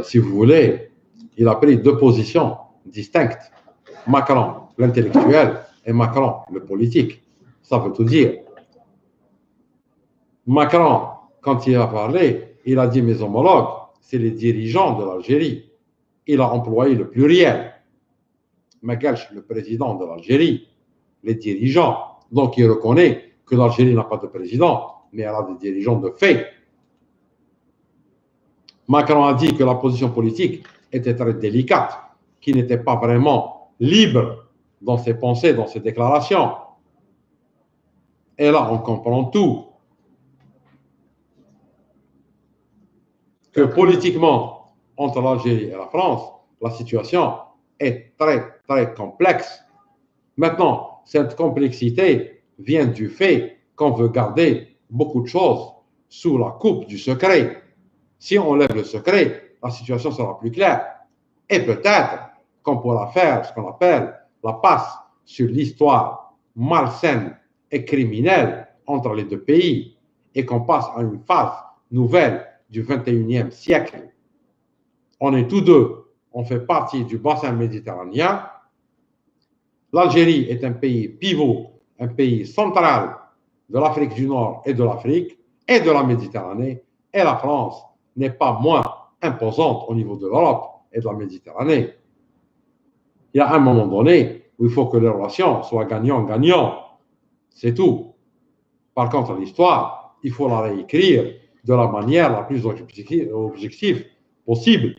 si vous voulez, il a pris deux positions distinctes. Macron, l'intellectuel, et Macron, le politique. Ça veut tout dire. Macron, quand il a parlé, il a dit mes homologues, c'est les dirigeants de l'Algérie. Il a employé le pluriel. Magalch, le président de l'Algérie, les dirigeants. Donc il reconnaît que l'Algérie n'a pas de président, mais elle a des dirigeants de fait. Macron a dit que la position politique était très délicate, qu'il n'était pas vraiment libre dans ses pensées, dans ses déclarations. Et là, on comprend tout. Que politiquement, entre l'Algérie et la France, la situation est très, très complexe. Maintenant, cette complexité vient du fait qu'on veut garder beaucoup de choses sous la coupe du secret. Si on lève le secret, la situation sera plus claire. Et peut-être qu'on pourra faire ce qu'on appelle la passe sur l'histoire malsaine et criminelle entre les deux pays et qu'on passe à une phase nouvelle du 21e siècle. On est tous deux, on fait partie du bassin méditerranéen. L'Algérie est un pays pivot, un pays central de l'Afrique du Nord et de l'Afrique et de la Méditerranée. Et la France n'est pas moins imposante au niveau de l'Europe et de la Méditerranée. Il y a un moment donné où il faut que les relations soient gagnant-gagnant. C'est tout. Par contre, l'histoire, il faut la réécrire de la manière la plus objective possible.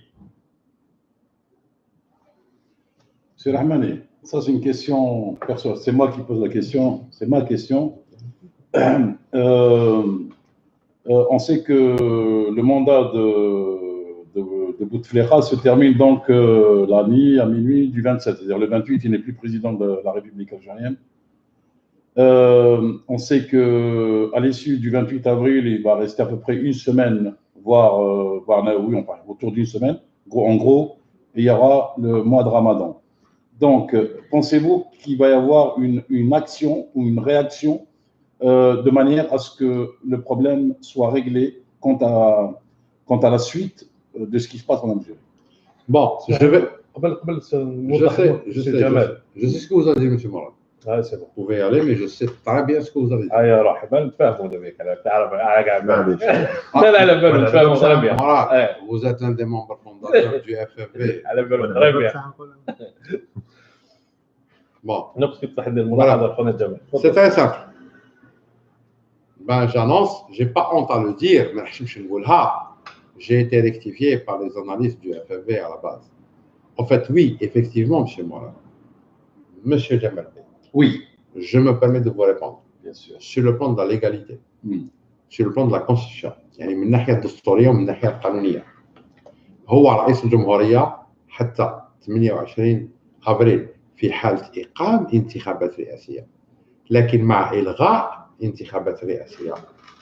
Monsieur Rahmani, ça c'est une question perso. C'est moi qui pose la question. C'est ma question. On sait que le mandat de Bouteflika se termine donc la nuit à minuit du 27. C'est-à-dire le 28, il n'est plus président de la République algérienne. On sait qu'à l'issue du 28 avril, il va rester à peu près une semaine, voire oui, enfin, autour d'une semaine. En gros, il y aura le mois de Ramadan. Donc, pensez-vous qu'il va y avoir une action ou une réaction de manière à ce que le problème soit réglé quant à la suite de ce qui se passe en Algérie? Bon, je vais... Je sais ce que vous avez dit, M. Mourad. Ah, c'est bon. Vous pouvez y aller, mais je sais très bien ce que vous avez dit. Ah, يا رحمة نتفاهموا دابا انا تعرف قاعد لا على بالو نتفاهموا très bien. Vous êtes un des membres fondateurs du FFV. على بالو très bien. Bon, نقصد تحدي الملاحظة أخونا جمال. c'est très simple. Ben, j'annonce, j'ai pas honte à le dire, mais j'ai été rectifié par les analystes du FFV à la base. En fait, oui, effectivement, M. Mourad. Monsieur Jamal, oui, je me permets de vous répondre. Bien sûr. Sur le plan de la légalité, sur le plan de la constitution, يعني من الناحية الدستورية ومن الناحية القانونية. هو رئيس الجمهورية حتى 28 أبريل في حالة إقامة انتخابات رئاسية. لكن مع إلغاء انتخابات رئاسية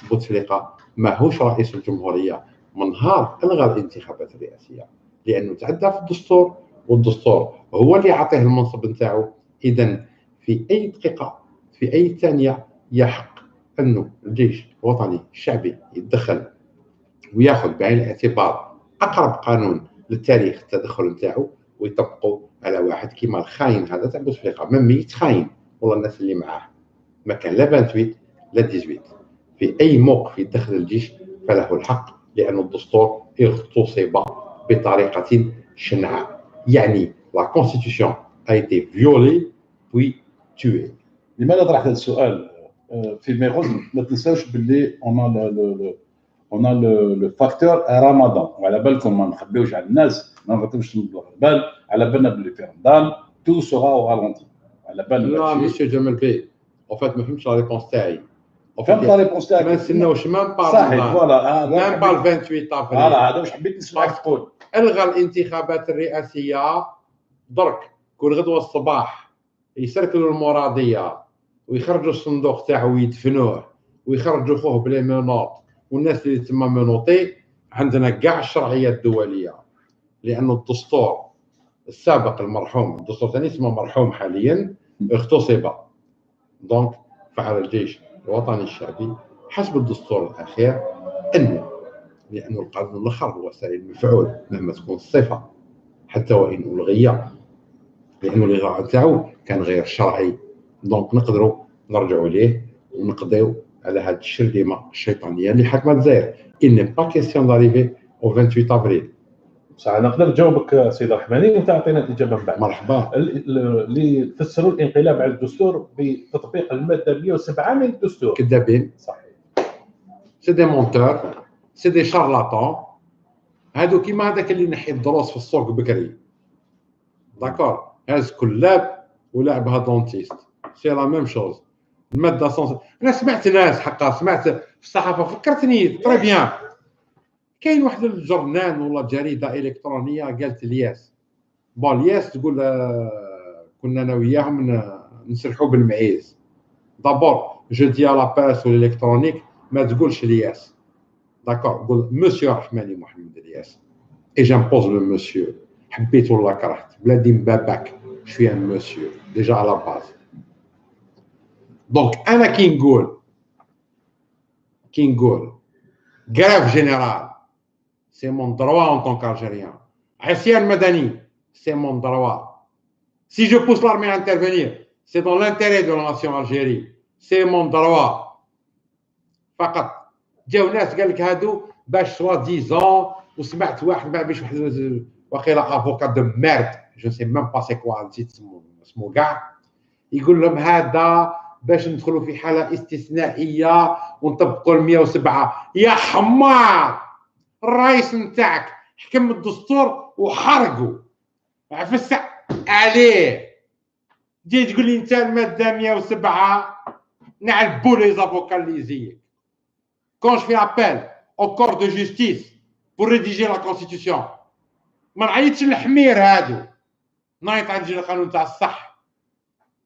بوتفليقة ماهوش رئيس الجمهورية من نهار ألغى الانتخابات الرئاسية، لأنه تعدى في الدستور، والدستور هو اللي يعطيه المنصب نتاعو. إذن في أي دقيقة في أي ثانية يحق أنه الجيش الوطني الشعبي يتدخل وياخذ بعين الاعتبار أقرب قانون للتاريخ التدخل نتاعو ويطبقوا على واحد كيما الخاين هذا تاع بوتفليقة. ما ميت خاين والله الناس اللي معاه ما كان لا 28 لا 18 في أي موقف يدخل الجيش فله الحق، لأن الدستور اغتصب بطريقة شنعاء. يعني la constitution a été violée puis tuée. لماذا طرحت هذا السؤال؟ في الميغوز ما تنساوش باللي on a le facteur رمضان، وعلى بالكم ما نخبيوش على الناس، ما نغطيوش البال، على بالنا باللي في رمضان tout sera au ralenti. على بالنا. لا monsieur Jamal Bey، en fait ما فهمتش la réponse تاعي. فهمت لا ريبونس تاعك؟ ما نستناوش مام با صحيح فوالا مام با 28 فوالا افريل. هذا واش حبيت نسمعك تقول. الغى الانتخابات الرئاسيه درك، كل غدوه الصباح يسركلوا المراديه ويخرجوا الصندوق تاعو ويدفنوه ويخرجوا خوه بلي منوط، والناس اللي تما منوطي عندنا كاع الشرعيه الدوليه، لأن الدستور السابق المرحوم، الدستور ثاني اسمه مرحوم حاليا، اغتصب. دونك فعل الجيش الوطني الشعبي حسب الدستور الأخير أنه، لأن القانون الآخر هو سائل المفعول مهما تكون الصفة حتى وإن ألغي، لأنه الإلغاء تاعو كان غير شرعي. دونك نقدروا نرجعوا ليه ونقضيو على هذه الشرذمة الشيطانية اللي حكمت الجزائر. Il n'est pas question d'arriver au 28 avril. بصح نقدر نجاوبك سيد الرحماني وانت عطينا الاجابه من بعد. مرحبا. اللي فسروا الانقلاب على الدستور بتطبيق الماده 107 من الدستور. كذابين. صحيح. سي دي مونتور، سي دي شارلاتون. هادو كيما هذاك اللي نحي الدروس في السوق بكري. داكور، هاز كلاب ولعبها دونتيست. سي لا ميم شوز. الماده انا سمعت ناس حقا، سمعت في الصحافه فكرتني تري بيان. كاين واحد الجورنال ولا جريده الكترونيه قالت الياس بون الياس تقول كنا انا وياهم نسرحوا بالمعيز. دابور جو دي لا باس والالكترونيك ما تقولش الياس، داكور، قول مسيو رحماني محمد الياس اي جامبوز لو مسيو، حبيت ولا كرهت بلادي مباباك شويه مسيو ديجا على باز. دونك انا كي نقول غراف جينيرال c'est mon droit en tant qu'Algérien. عصيان مدني c'est mon droit. Si je pousse l'armée à intervenir, c'est dans l'intérêt de la nation Algérie. C'est mon droit. فقط جاو ناس قال لك هادو باش سوا ديزون، وسمعت واحد ما باش واحد واقيلا افوكا دو ميرد جو سي ميم با سي كوا نسيت اسمو كاع، يقول لهم هذا باش ندخلوا في حاله استثنائيه ونطبقوا ال 107. يا حمار، الرئيس نتاعك حكم الدستور وحرقوا عفس عليه، جاي تقول لي انت الماده 107 نعلبوا لي زافوكا اللي يزيك. كون جو في ابل او كور دو جوستيس بور ريديجي لا كونستيتيسيون، ما نعيطش الحمير هادو، نعيط على القانون تاع الصح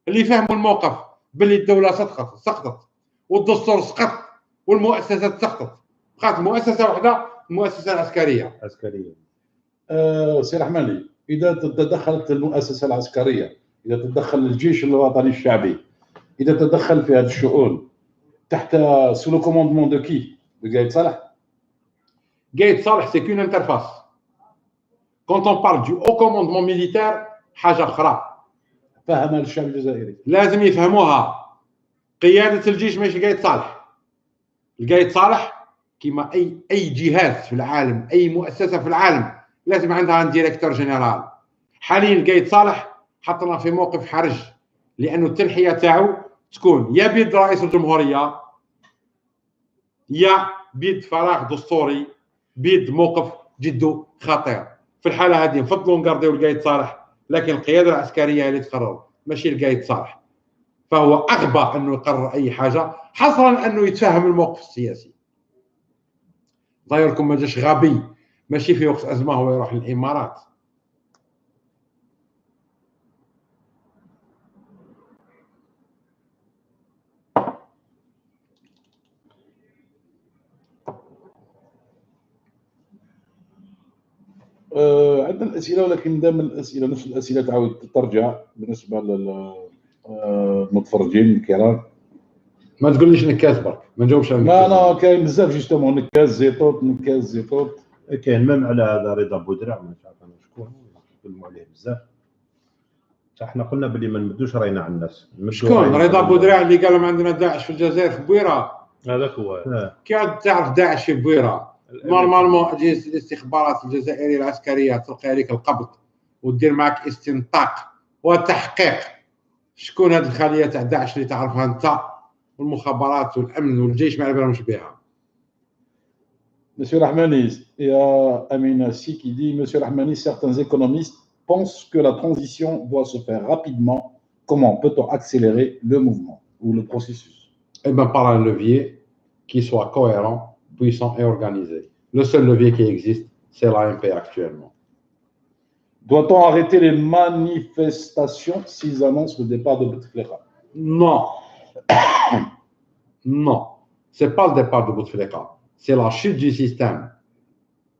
اللي فهموا الموقف باللي الدوله سقطت والدستور سقط والمؤسسات سقطت، بقات مؤسسه واحده، المؤسسه العسكريه. سي رحماني، اذا تدخلت المؤسسه العسكريه، اذا تدخل الجيش الوطني الشعبي، اذا تدخل في هذه الشؤون تحت سو لو كوموندمون دو كي؟ قايد صالح. قايد صالح سي كون انترفاس. كونت اون بارل دو او كوموندمون ميليتير حاجه اخرى فهمها للشعب الجزائري، لازم يفهموها. قياده الجيش ماشي قايد صالح. القايد صالح كيما اي جهاز في العالم، اي مؤسسه في العالم لازم عندها ان ديريكتور جينيرال. حاليا القايد صالح حطنا في موقف حرج، لانه التنحيه تاعو تكون يا بيد رئيس الجمهوريه يا بيد فراغ دستوري، بيد موقف جد خطير. في الحاله هذه نفضلوا نقرديو القايد صالح، لكن القياده العسكريه هي اللي تقرر ماشي القايد صالح. فهو اغبى انه يقرر اي حاجه، حصرا انه يتفهم الموقف السياسي. ضايركم ما جاش غبي ماشي في وقت ازمه هو يروح للامارات. عندنا الاسئله، ولكن دائما الاسئله نفس الاسئله تعاود ترجع بالنسبه للمتفرجين الكرام. ما تقوليش نكاز برك، ما نجاوبش على لا لا، كاين بزاف جوستومون نكاز زيطوط. كاين ميم على هذا رضا بودرع، ما نعرف انا شكون نتكلموا عليه بزاف. حنا قلنا بلي ما نمدوش راينا على الناس. شكون رضا بودرع اللي قال لهم عندنا داعش في الجزائر في بويره؟ هذاك هو. كي عاد تعرف داعش في بويره؟ نورمالمون اجهزه الاستخبارات الجزائريه العسكريه تلقى عليك القبض ودير معك استنطاق وتحقيق. شكون هذه الخليه تاع داعش اللي تعرفها انت؟ والمخابرات والامن والجيش ما على بالهمش بها. Monsieur Rahmani, il y a Amina Si qui dit Monsieur Rahmani, certains économistes pensent que la transition doit se faire rapidement. Comment peut-on accélérer le mouvement ou le processus? Eh bien, par un levier qui soit cohérent, puissant et organisé. Le seul levier qui existe, c'est l'AMP actuellement. Doit-on arrêter les manifestations s'ils annoncent le départ de Bouteflika? Non. Non. Ce n'est pas le départ de Bouteflika. C'est la chute du système.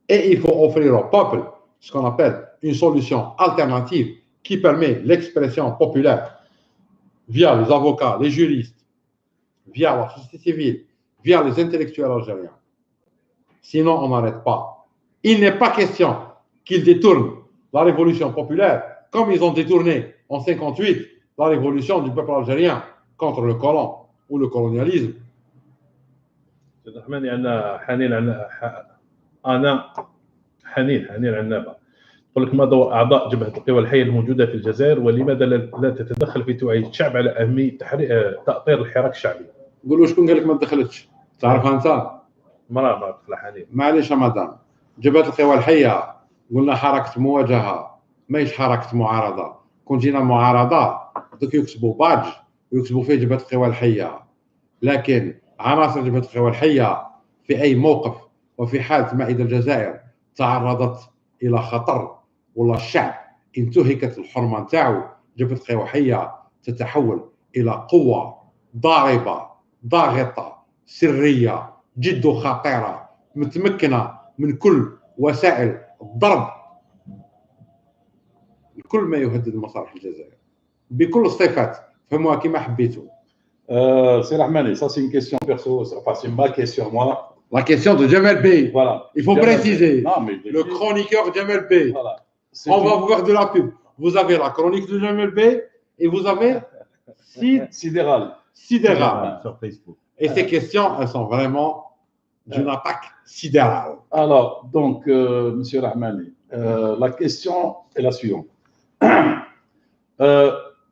Et il faut offrir au peuple ce qu'on appelle une solution alternative qui permet l'expression populaire via les avocats, les juristes, via la société civile, via les intellectuels algériens. Sinon, on n'arrête pas. Il n'est pas question qu'ils détournent la révolution populaire comme ils ont détourné en 1958 la révolution du peuple algérien contre le colon ou le colonialisme. سيد الرحمن أنا حنين على النابة. يقول لك ما دور أعضاء جبهة القوى الحية الموجودة في الجزائر ولماذا لا تتدخل في توعية الشعب على أهمية تأطير الحراك الشعبي؟ قولوا شكون قال لك ما تدخلتش؟ تعرفها أنت؟ ما دخل حنين. معليش يا مدام، جبهة القوى الحية قلنا حركة مواجهة ماهيش حركة معارضة. كون جينا معارضة دوك يكتبوا بادج ويكتبوا فيه جبهة القوى الحية، لكن عناصر جبهة القوى الحية في أي موقف وفي حالة ما إذا الجزائر تعرضت إلى خطر ولا الشعب انتهكت الحرمة نتاعو، جبهة القوى الحية تتحول إلى قوة ضاربة ضاغطة سرية جد خطيرة متمكنة من كل وسائل الضرب، كل ما يهدد مصالح الجزائر بكل الصفات، فهموها كما حبيتوا. C'est Rahmani, ça c'est une question perso, enfin c'est ma question moi. La question de Djamel Bey. Voilà. Il faut Djamel préciser. Non, mais le chroniqueur Djamel Bey. Voilà. On va vous faire de la pub. Vous avez la chronique de Djamel Bey et vous avez Sidéral. Sur Facebook. Et ces questions, elles sont vraiment d'une attaque sidérale. Alors, donc, Monsieur Rahmani, la question est la suivante.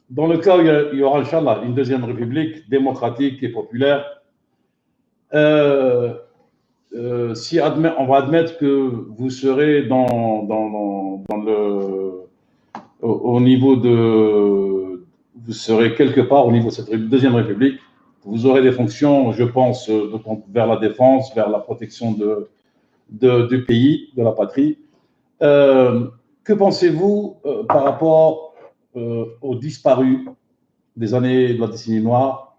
Dans le cas où il y aura, Inch'Allah, une deuxième république démocratique et populaire, si on va admettre que vous serez au niveau de, vous serez quelque part au niveau de cette deuxième république, vous aurez des fonctions, je pense, vers la défense, vers la protection du pays, de la patrie. Que pensez-vous par rapport aux disparus des années de la décennie noire?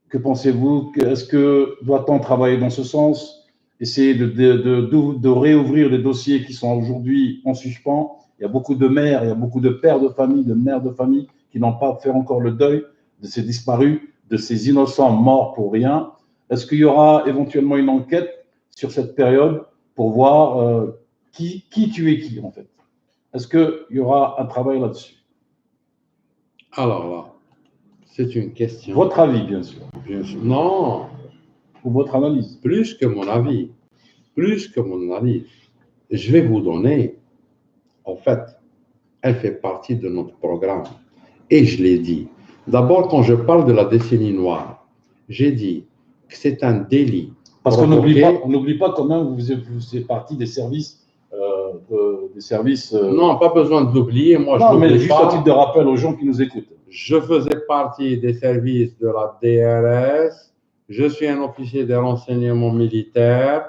Que pensez-vous? Est-ce que doit-on travailler dans ce sens? Essayer de réouvrir les dossiers qui sont aujourd'hui en suspens? Il y a beaucoup de mères, il y a beaucoup de pères de famille, de mères de famille qui n'ont pas fait encore le deuil de ces disparus, de ces innocents morts pour rien. Est-ce qu'il y aura éventuellement une enquête sur cette période pour voir qui tuait qui en fait? Est-ce qu'il y aura un travail là-dessus? Alors là, c'est une question. Votre avis, bien sûr. Bien sûr. Non. Ou votre analyse. Plus que mon avis. Plus que mon analyse. Je vais vous donner, en fait, elle fait partie de notre programme. Et je l'ai dit. D'abord, quand je parle de la décennie noire, j'ai dit que c'est un délit. Parce qu'on n'oublie pas quand même, vous êtes partie des services. Non, pas besoin de l'oublier. Moi, non, mais juste à titre de rappel aux gens qui nous écoutent. Je faisais partie des services de la DRS. Je suis un officier de renseignement militaire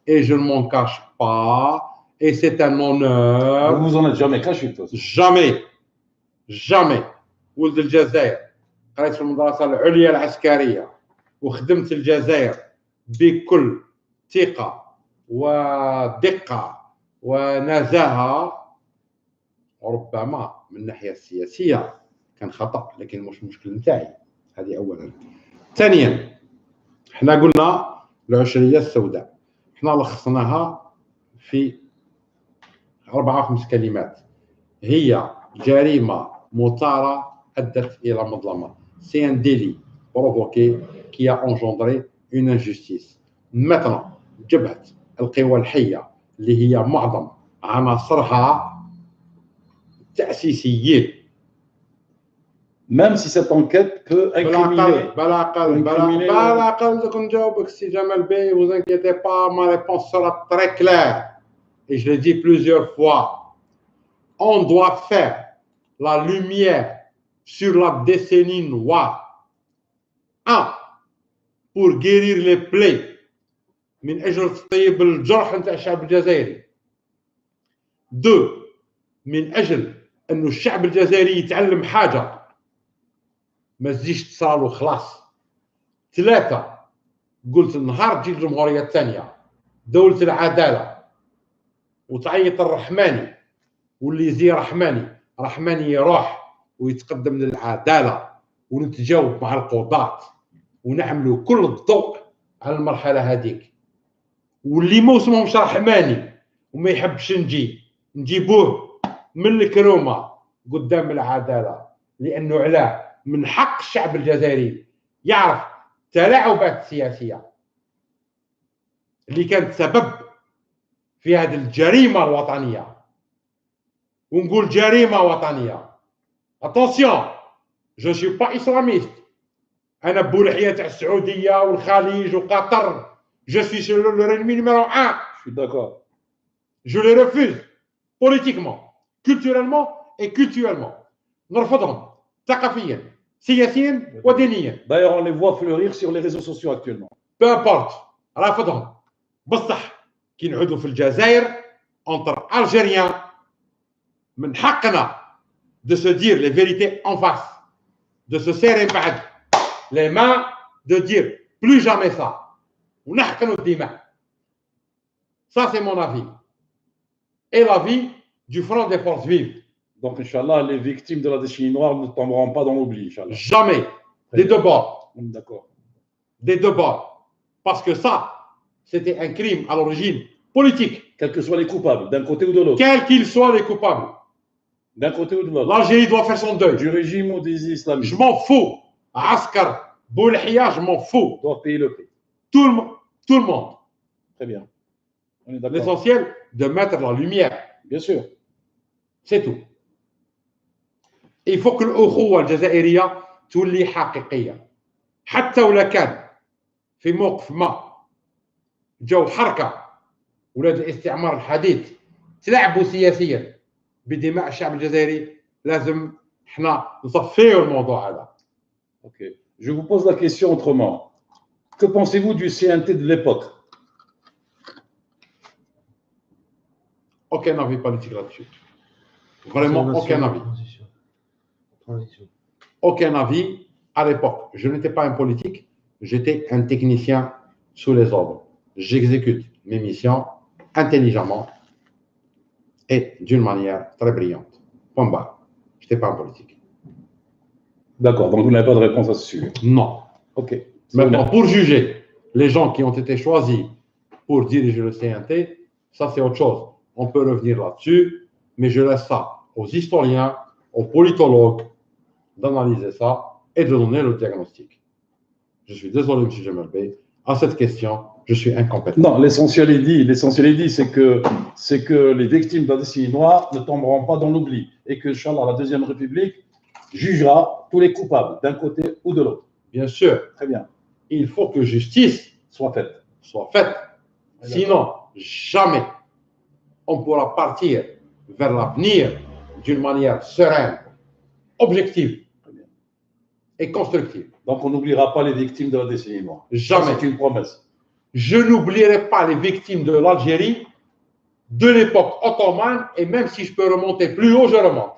et je ne m'en cache pas. Et c'est un honneur. Vous vous en êtes jamais caché, toi. Jamais. Jamais. ولد الجزائر قريت في المدرسة العليا العسكرية وخدمت الجزائر بكل ثقة ودقة ونزاهة، وربما من الناحية السياسية كان خطأ لكن مش مشكل نتاعي. هذه أولا. ثانيا احنا قلنا العشرية السوداء، احنا لخصناها في 4 أو 5 كلمات. هي جريمة مثارة أدت إلى مظلمة. C'est un délit provoqué qui a engendré une injustice. Maintenant جبهة القوى الحية اللي هي معظم عناصرها تأسيسيين. Même si cette enquête peut incriminer. بلا أقل كون نجاوبك سي جمال بي. Vous inquiétez pas, ma réponse sera très claire. Et je l'ai dit plusieurs fois. On doit faire la lumière sur la décennie noire. 1. pour guérir les plaies من أجل تطيب الجرح نتاع الشعب الجزائري. 2 من أجل أنه الشعب الجزائري يتعلم حاجة ما تزيدش تصال وخلاص. 3 قلت النهار تجي الجمهورية الثانية دولة العدالة وتعيط الرحماني واللي يزي رحماني يروح ويتقدم للعدالة ونتجاوب مع القضاة ونعملوا كل الضوء على المرحلة هذيك. واللي ما اسمهمش رحماني وما يحبش نجيبوه من الكرومة قدام العدالة، لأنه علاه من حق الشعب الجزائري يعرف تلاعبات السياسية اللي كانت سبب في هذه الجريمة الوطنية. ونقول جريمة وطنية. Attention, je suis pas islamiste. أنا بولحية تاع السعودية والخليج وقطر. Je suis leur ennemi numéro 1. Je suis d'accord. Je les refuse politiquement, culturellement et culturellement. نرفضهم ثقافيا سياسيا ودينيا. D'ailleurs, on les voit fleurir sur les réseaux sociaux actuellement. Peu importe. رافضهم. بصح كي نعودوا في الجزائر entre Algériens من حقنا de se dire les vérités en face, de se serrer بعد les mains, de dire plus jamais ça. ونحقنوا الدماء. Ça c'est mon avis. Et l'avis du Front des Forces Vives. Donc, Inch'Allah, les victimes de la décennie noire ne tomberont pas dans l'oubli, Inch'Allah. Jamais. Des deux bords. D'accord. Des deux bords. Parce que ça, c'était un crime à l'origine politique. Quels que soient les coupables, d'un côté ou de l'autre. Quels qu'ils soient les coupables. D'un côté ou de l'autre. L'Algérie doit faire son deuil. Du régime ou des islamistes. Je m'en fous. Askar, Boulhia, je m'en fous. Doivent payer le prix. Tout le monde. Très bien. On est d'accord. L'essentiel, de mettre la lumière. Bien sûr. C'est tout. Il faut que الأخوة الجزائرية تولي حقيقية. حتى ولا كان في موقف ما جاو حركة ولاد الاستعمار الحديث تلعبوا سياسيا بدماء الشعب الجزائري، لازم احنا نصفيو الموضوع هذا. Ok. Je vous pose la question autrement. Que pensez-vous du CNT de l'époque? Aucun avis politique là-dessus. Vraiment aucun avis. Aucun avis à l'époque. Je n'étais pas un politique, j'étais un technicien sous les ordres. J'exécute mes missions intelligemment et d'une manière très brillante. Point barre. Je n'étais pas un politique. D'accord. Donc, vous n'avez pas de réponse à ce sujet. Non. Ok. Maintenant, pour juger les gens qui ont été choisis pour diriger le CNT, ça c'est autre chose. On peut revenir là-dessus, mais je laisse ça aux historiens, aux politologues, d'analyser ça et de donner le diagnostic. Je suis désolé, M. Jamal Bey, à cette question, je suis incompétent. Non, l'essentiel est dit, c'est que les victimes de la décennie noire ne tomberont pas dans l'oubli et que, Inch'Allah, la Deuxième République jugera tous les coupables d'un côté ou de l'autre. Bien sûr, Très bien. il faut que justice Soit faite. soit faite. Sinon, jamais on pourra partir vers l'avenir d'une manière sereine, objective et constructive. Donc, on n'oubliera pas les victimes de la décennie noire. Jamais. C'est une promesse. Je n'oublierai pas les victimes de l'Algérie, de l'époque ottomane, et même si je peux remonter plus haut, je remonte.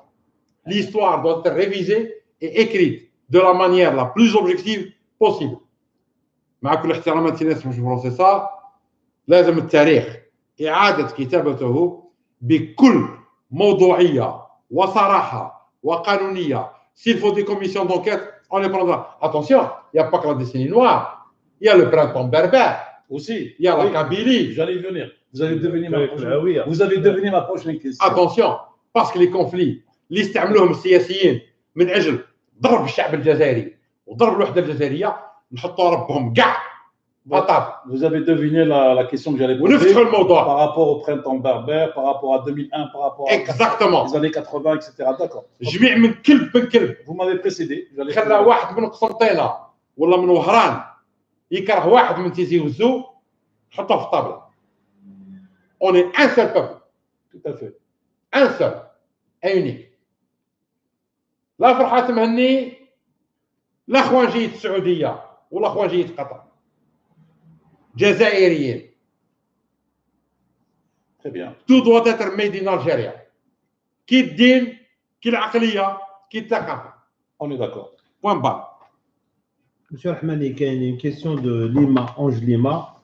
L'histoire doit être révisée et écrite de la manière la plus objective possible. مع كل احترامات الناس مش بروسيسا، لازم التاريخ إعادة كتابته بكل موضوعية وصراحة وقانونية. S'il faut des commissions d'enquête, on les prendra. Attention, il n'y a pas que la décennie noire, il y a le printemps berbère, Aussi, il y a la Kabylie. j'allais y venir. Vous allez devenir oui. ma prochaine question. Attention, parce que les conflits اللي استعملوهم السياسيين من أجل ضرب الشعب الجزائري وضرب الوحدة الجزائرية نحطوا ربهم كاع بطاط. Vous avez deviné la question que j'allais poser ونفتحوا الموضوع. par rapport au printemps berbère, par rapport à 2001, par rapport à Exactement. les années 80, etc. D'accord. جميع من كلب من كلب. Vous m'avez précédé. J'allais خلى واحد من قسنطينة ولا من وهران يكره واحد من تيزي وزو حطه في الطابلة. On est un seul peuple. Tout à fait. Un seul. Un unique. لا فرحات مهني لا خوانجية السعودية ولا خوانجية قطر. جزائريين. Très bien. Tout doit être made in Algérie. كي الدين كي العقليه كي الثقافه. On est d'accord. بوان بار. Monsieur Rahmani, il y a une question de Lima, Ange Lima.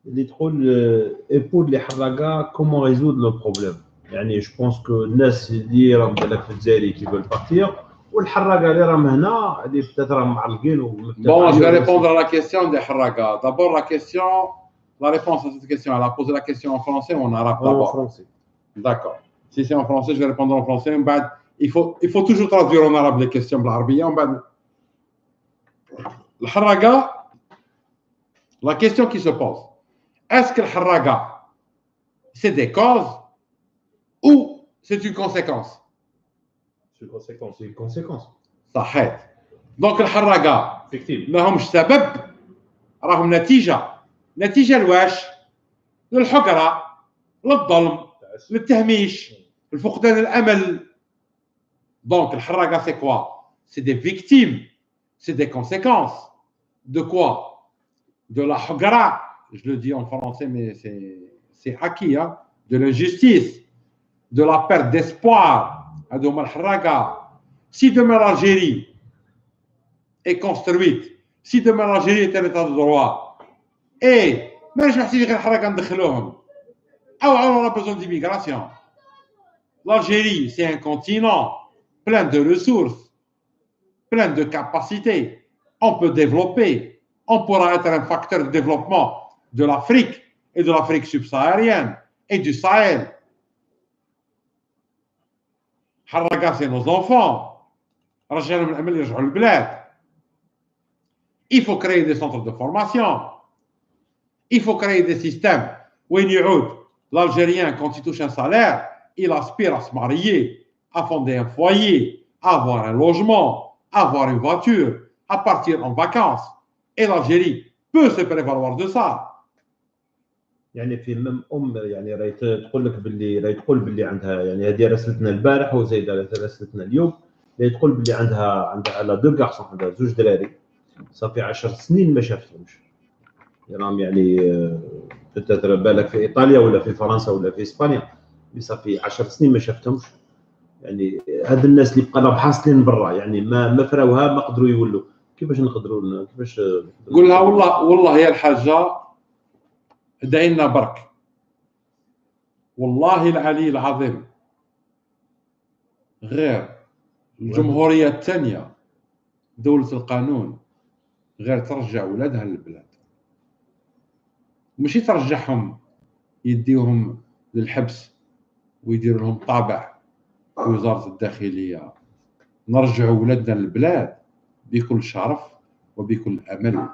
اللي تقول pour les Haraga, comment résoudre le problème. يعني je pense que الناس اللي راهم بالك في الجزائر qui veulent partir والحراقه اللي راهم هنا اللي peut-être راهم معلقين. Bon, je vais répondre à la question des Haraga. D'abord la réponse à cette question, elle a posé la question en français ou en arabe d'abord? En français. D'accord. Si c'est en français, je vais répondre en français. Il faut toujours traduire en arabe les questions بالعربية. Le Haraga, la question qui se pose, est-ce que le Haraga, c'est des causes ou c'est une conséquence? C'est une conséquence. صحيح. Donc le Haraga, effectivement ماهمش سبب، راهم نتيجة لواش؟ للحقرة، للظلم، للتهميش، لفقدان الأمل. Donc le Haraga c'est quoi? C'est des victimes, c'est des conséquences. De quoi? De la haqara, je le dis en français mais c'est acquis, hein? De l'injustice, de la perte d'espoir. Si demain l'Algérie est construite, si demain l'Algérie est un état de droit, et mais je محتاج غير الحركه ندخلوهم او on a besoin d'immigration. L'Algérie c'est un continent plein de ressources, plein de capacités. On peut développer, on pourra être un facteur de développement de l'Afrique et de l'Afrique subsaharienne et du Sahel. حركة c'est nos enfants. رجعنا من الأمل يرجعوا للبلاد. Il faut créer des centres de formation. Il faut créer des systèmes où l'Algérien, quand il touche un salaire, il aspire à se marier, à fonder un foyer, à avoir un logement, à avoir une voiture, à partir en vacances. Et l'Algérie peut se prévaloir de ça. يعني في يعني راهي تقول لك باللي عندها يعني هذه راسلتنا البارح وزايده راسلتنا اليوم. راهي تقول باللي عندها لا دو غارسون، عندها زوج دراري صافي 10 سنين ما شافتهمش. راهم يعني بتاتر بالك في ايطاليا ولا في فرنسا ولا في اسبانيا، صافي 10 سنين ما شافتهمش. يعني هاد الناس اللي بقى حاصلين برا يعني ما فراوها، ما قدروا يولوا. كيفاش نقدروا قول لها والله هي الحاجه ادعي لنا برك. والله العلي العظيم غير الجمهوريه الثانيه دوله القانون غير ترجع ولادها للبلاد، ماشي ترجعهم يديهم للحبس ويديروا لهم طابع في وزاره الداخليه. نرجعوا ولادنا للبلاد بكل شرف وبكل امل.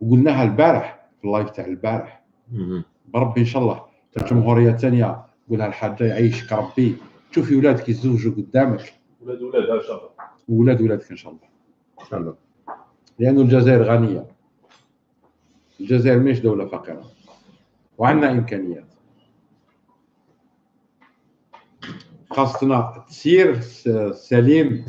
وقلناها البارح في اللايف تاع البارح بربي ان شاء الله الجمهوريه الثانيه. قولها الحاجه يعيشك ربي، تشوفي ولادك يتزوجوا قدامك، ولادها ان شاء الله، ولادك ان شاء الله ان شاء الله. لانه الجزائر غنيه، الجزائر مش دوله فقيره وعندنا امكانيات. خاصتنا التسيير السليم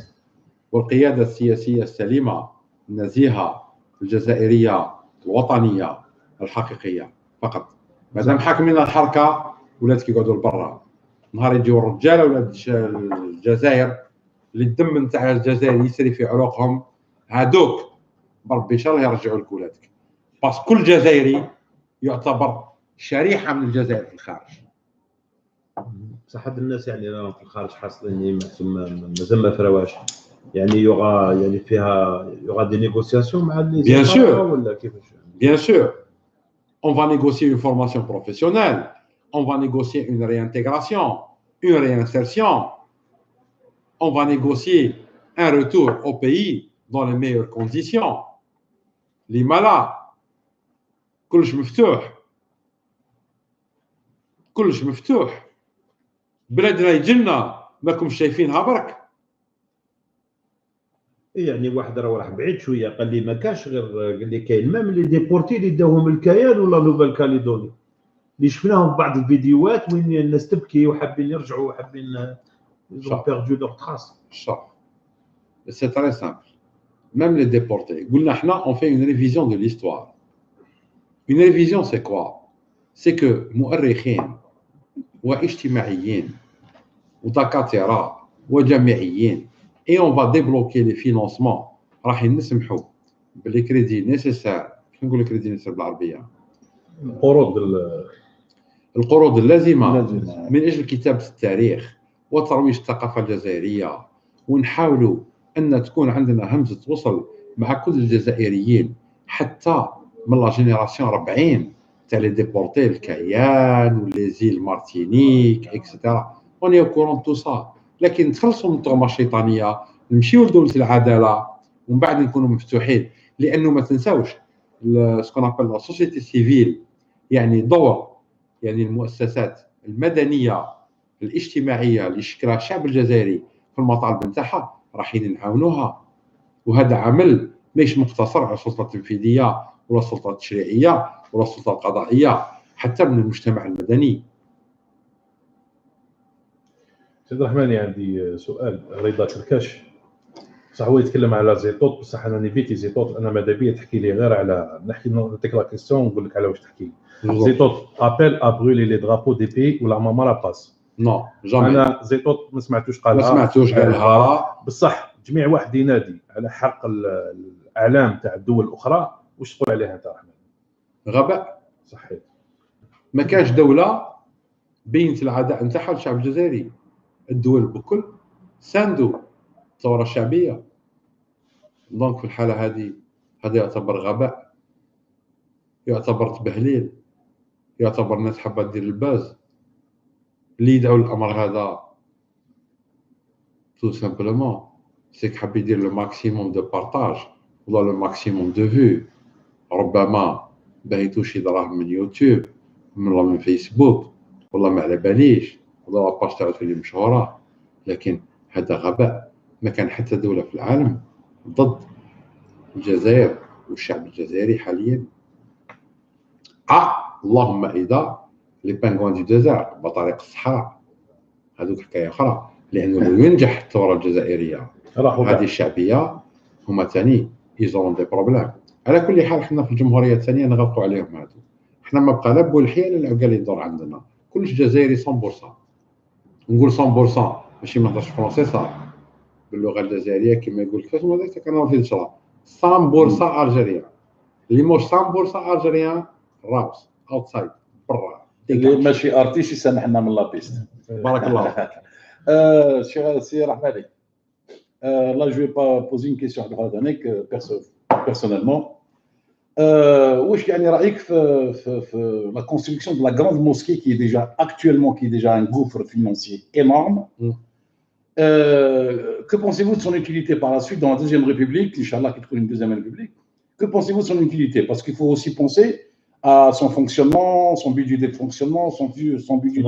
والقياده السياسيه السليمه النزيهه الجزائريه الوطنيه الحقيقيه فقط. مادام حاكمين الحركه ولادك يقعدوا لبرا، نهار يجيو الرجاله ولاد الجزائر اللي الدم نتاع الجزائر يسري في عروقهم، هادوك بربي ان شاء الله يرجعوا لك ولادك. بس كل جزائري يعتبر شريحه من الجزائر في الخارج. بصح هاد الناس يعني راهم في الخارج حاصلين مازال ما فراواش. يعني يوغا يعني فيها يوغا دي نيغوسياسيون مع لي بيان سور ولا كيفاش؟ بيان سور on va négocier une formation professionnelle, on va négocier une réintégration, une réinsertion, on va négocier un retour au pays dans les meilleures conditions. لما كلش مفتوح، كلش مفتوح. بلادنا يجلنا ماكم شايفينها برك. يعني واحد راه بعيد شويه قال لي ما كاش غير قال لي كاين مام لي ديبورتي اللي داوهم الكيان ولا نوفال كاليدوني اللي شفناهم في بعض الفيديوهات وين الناس تبكي وحابين يرجعوا وحابين يزون بيردو لور تراس. شوف سي تري سامبل. Même les déportés. قلنا احنا on fait une révision de l'histoire. Une révision, c'est quoi? C'est que مؤرخين واجتماعيين ودكاترة وجامعيين et on va débloquer les financements راح نسمحوا باللي كريدي نيسيسير. كيف نقول كريدي نيسيسير بالعربية؟ القروض اللازمة من أجل كتابة التاريخ وترويج الثقافة الجزائرية، ونحاولوا أن تكون عندنا همزة وصل مع كل الجزائريين حتى من لا جينيراسيون 40 تاع لي ديبورتي الكيان وليزيل مارتينيك اكسيتيرا. اون اي كورون تو سا، لكن نتخلصوا من التهمه الشيطانيه، نمشيو لدوله العداله ومن بعد نكونوا مفتوحين. لانه ما تنساوش سكون ابل لا سوسيتي سيفيل، يعني دور يعني المؤسسات المدنيه الاجتماعيه اللي شكلها الشعب الجزائري في المطالب نتاعها راحين نعاونوها. وهذا عمل ماهيش مقتصر على السلطه التنفيذيه ولا السلطه التشريعيه ولا السلطه القضائيه، حتى من المجتمع المدني. سيد الرحماني عندي سؤال. رضا كركاش صح هو يتكلم على زيتوت، بصح انا نيفيتي زيتوت، انا ماذا بيا تحكي لي غير على نحكي نعطيك لا كيستيون ونقول لك على واش تحكي. زيتوت ابل ا برولي لي درابو دي بي ولا ماما لا باس؟ نو جامي. انا زيتوت ما سمعتوش قالها، ما سمعتوش قالها، بصح جميع واحد ينادي على حرق الاعلام تاع الدول الاخرى، واش تقول عليها انت رحمن؟ غباء. صحيح. ما كانش دوله بينت العداء نتاعها للشعب الجزائري. الدول بكل ساندوا الثوره الشعبيه. دونك في الحاله هذه هذا يعتبر غباء، يعتبر تبهليل، يعتبر الناس حابه دير الباز. اللي يدعو الامر هذا تو سامبلومون سيك حاب يدير لو ماكسيموم دو بارطاج ولا لو ماكسيموم دو فيو، ربما باه شي دراهم من يوتيوب ولا من فيسبوك والله ما على باليش، ولا لاباج تاعو تولي مشهوره. لكن هذا غباء. ما كان حتى دوله في العالم ضد الجزائر والشعب الجزائري حاليا. اللهم اذا لي بانغوان دي ديزير بطريق الصحراء هذوك حكايه اخرى. لانه لو ينجح الثوره الجزائريه هذه الشعبيه هما ثاني يزورون دي بروبليم. على كل حال حنا في الجمهوريه الثانيه نغلقوا عليهم هذو. حنا ما بقى لا بولحيه لا العقال يدور عندنا، كلش جزائري 100%. نقول 100% ماشي ما نهضرش فرونسي صح باللغه الجزائريه كما يقول كيفاش ما داك كان في الشرا 100% ارجيريان. اللي موش 100% ارجيريان راوس اوتسايد برا اللي ماشي ارتيست يسامحنا من لابيست. بارك الله فيك. سي رحماني، là je vais pas poser une question personnellement. واش يعني رايك في la construction de la grande mosquée qui est déjà un gouffre financier énorme? Que pensez-vous de son utilité par la suite dans la deuxième république, Inch'Allah qui trouve une deuxième république? Que pensez-vous de son utilité? Parce qu'il faut aussi penser à son fonctionnement, son budget de fonctionnement, son budget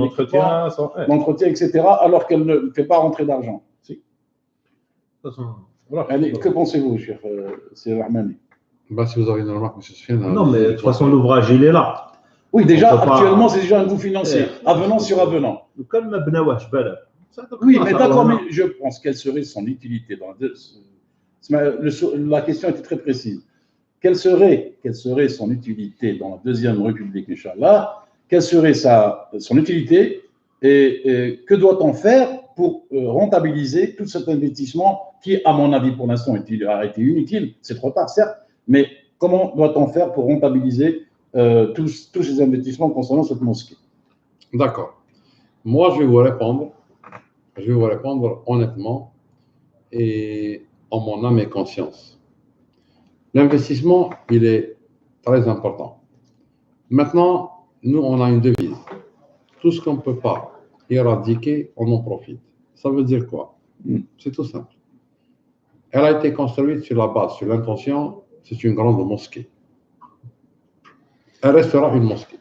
d'entretien, etc., alors qu'elle ne fait pas rentrer d'argent. Si. Allez, que pensez-vous, cher Sir Rahmani? Bah, si vous avez une remarque, monsieur Sofiane. Non, mais de toute façon, l'ouvrage, il est là. Oui, déjà, actuellement, c'est déjà un coût financier, avenant sur avenant. Oui, mais d'accord, mais je pense quelle serait son utilité dans la question était très précise. Quelle serait son utilité dans la deuxième république, Inch'Allah? Quelle serait son utilité et que doit-on faire pour rentabiliser tout cet investissement qui, à mon avis, pour l'instant, a été inutile? C'est trop tard, certes, mais comment doit-on faire pour rentabiliser tous ces investissements concernant cette mosquée? D'accord. Moi, je vais vous répondre honnêtement et en mon âme et conscience. L'investissement, il est très important. Maintenant, nous, on a une devise. Tout ce qu'on ne peut pas éradiquer, on en profite. Ça veut dire quoi? C'est tout simple. Elle a été construite sur la base, sur l'intention, c'est une grande mosquée. Elle restera une mosquée.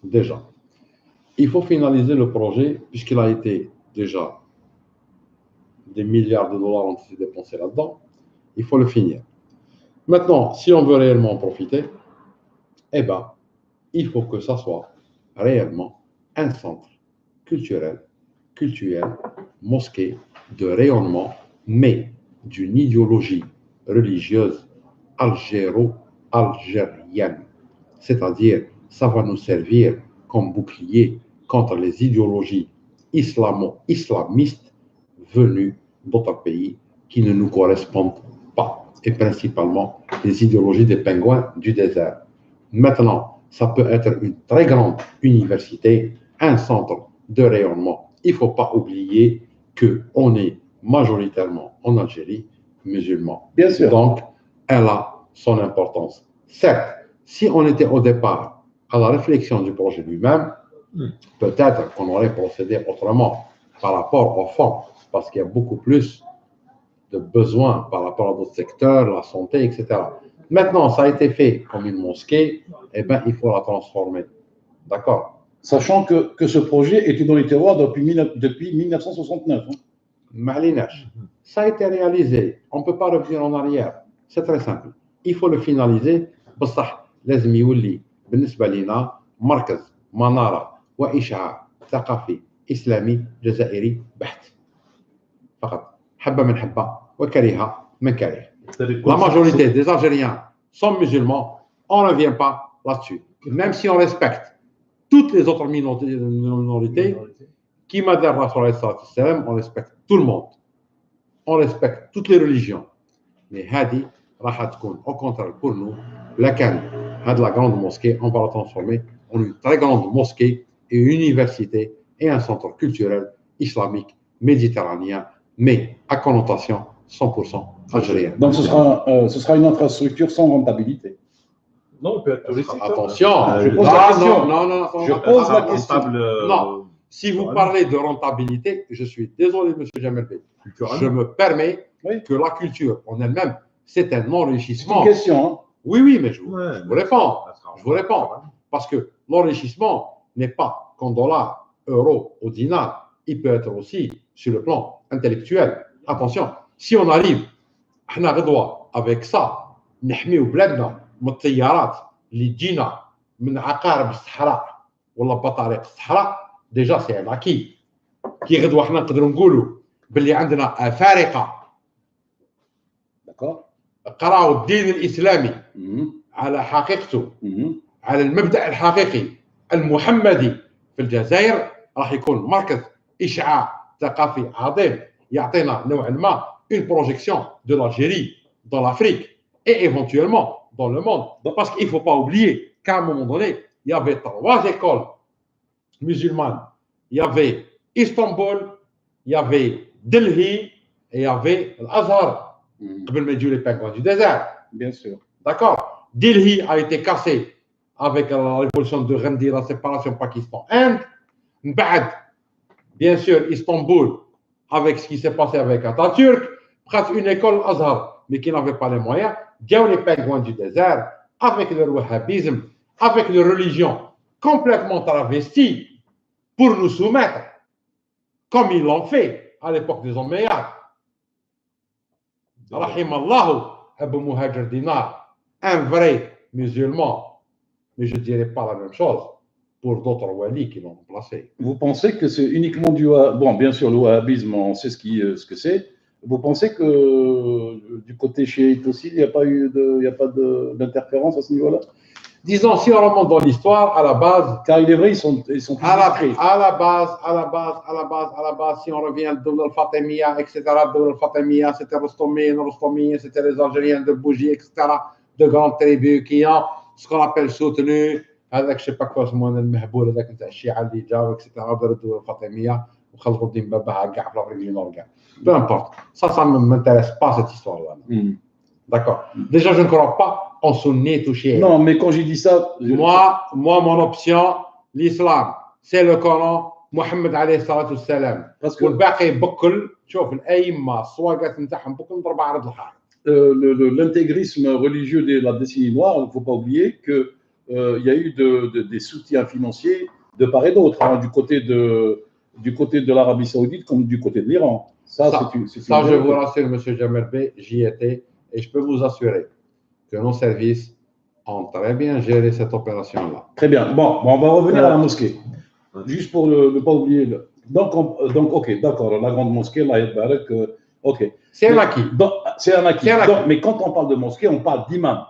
Déjà. Il faut finaliser le projet, puisqu'il a été déjà des milliards de dollars ont été dépensés là-dedans. Il faut le finir. Maintenant, si on veut réellement en profiter, eh ben, il faut que ça soit réellement un centre culturel, mosquée de rayonnement, mais d'une idéologie religieuse algéro-algérienne. c'est-à-dire ça va nous servir comme bouclier contre les idéologies islamistes venues d'autres pays qui ne nous correspondent pas, et principalement les idéologies des pingouins du désert. Maintenant, ça peut être une très grande université, un centre de rayonnement. Il ne faut pas oublier qu'on est majoritairement en Algérie musulmans. Bien sûr. Donc, elle a son importance. Certes, si on était au départ à la réflexion du projet lui-même, peut-être qu'on aurait procédé autrement par rapport au fond, parce qu'il y a beaucoup plus de besoins par rapport à d'autres secteurs, la santé, etc. Maintenant, ça a été fait comme une mosquée, eh bien, il faut la transformer. D'accord? Sachant que ce projet était dans les terroirs depuis 1969. Hein. Malinash. Ça a été réalisé. On ne peut pas revenir en arrière. C'est très simple. Il faut le finaliser. بصح لازم يولي بالنسبة لنا مركز منارة وإشعاع ثقافي إسلامي جزائري بحت. فقط. حبة من حبة وكريهة من كريه. La majorité des Algériens sont musulmans. On ne revient pas là-dessus. Même si on respecte toutes les autres minorités, qui m'a dit on respecte tout le monde. On respecte toutes les religions. Mais Hadi, au contraire pour nous, la grande mosquée, on va la transformer en une très grande mosquée et une université et un centre culturel islamique méditerranéen, mais à connotation 100% algérienne. Donc ce sera une infrastructure sans rentabilité. Non, peut être touristique. Attention, je pose la question. Non, Je pose la question. Non, si vous parlez de rentabilité, je suis désolé, M. Jamel Bey. Je me permets que la culture en elle-même, c'est un enrichissement. C'est une question. Hein. Oui, mais je vous réponds. Je vous réponds. Parce que l'enrichissement n'est pas qu'en dollars, euros ou dinars. Il peut être aussi sur le plan intellectuel. Attention, si on arrive, avec ça, نحميو بلادنا من التيارات اللي تجينا من عقارب الصحراء ولا بطاريق الصحراء ديجا سي ان اكي كي غدوه حنا نقدروا نقولوا باللي عندنا افارقه قراوا الدين الاسلامي على حقيقته على المبدا الحقيقي المحمدي في الجزائر راح يكون مركز اشعاع ثقافي عظيم يعطينا نوعا ما une projection de l'Algérie dans l'Afrique et éventuellement dans le monde. Parce qu'il ne faut pas oublier qu'à un moment donné, il y avait 3 écoles musulmanes. Il y avait Istanbul, il y avait Delhi et il y avait l'Azhar. Les pingouins du désert. Bien sûr. D'accord. Delhi a été cassé avec la révolution de Gandhi, la séparation Pakistan-Inde. Bien sûr, Istanbul, avec ce qui s'est passé avec Atatürk, presque une école Azhar, mais qui n'avait pas les moyens. Les pingouins du désert, avec le wahhabisme, avec les religions complètement travesties pour nous soumettre, comme ils l'ont fait à l'époque des Omeyyades. Rahim Allah, Abu Muhajir Dinar, un vrai musulman, mais je ne dirais pas la même chose pour d'autres walis qui l'ont remplacé. Vous pensez que c'est uniquement du... Bon, bien sûr, le wahhabisme, on sait ce que c'est. Vous pensez que du côté chiite aussi, il n'y a pas eu d'interférence à ce niveau-là? Disons, si on remonte dans l'histoire, à la base... Car il est vrai, ils sont à la base, si on revient à al-Fatimiyya, etc., al-Fatimiyya, c'était Rostomi, c'était les Algériens de Bougie, etc., de grandes tribus qui ont ce qu'on appelle soutenu, avec je ne sais pas quoi, ce monde المهبول هذاك نتاع الشيعة اللي جاوا, etc., ضربوا الفاطمية وخلقوا الدين بابها كاع في l'Afrique du Nord. Peu importe. Ça ne m'intéresse pas, cette histoire-là. D'accord. Déjà, je ne crois pas en sunnite ou chiite. Non, mais quand j'ai dit ça... Moi, mon option, l'islam, c'est le Coran, Mohammed alayhi salatu wassalam. Parce que... والباقي بكل, شوف الأئمة الصواقات نتاعهم بكل ضرب عرض الحائط. L'intégrisme religieux de la décennie noire, il ne faut pas oublier qu'il y a eu des soutiens financiers de part et d'autre, hein, du côté de l'Arabie Saoudite comme du côté de l'Iran. Ça, je vous rassure, M. Jamel Bey, j'y étais et je peux vous assurer que nos services ont très bien géré cette opération-là. Très bien. Bon, on va revenir à la mosquée. Juste pour ne pas oublier. Donc, ok, d'accord, la grande mosquée, là, ok. C'est un acquis. C'est un acquis. Mais quand on parle de mosquée, on parle d'imam.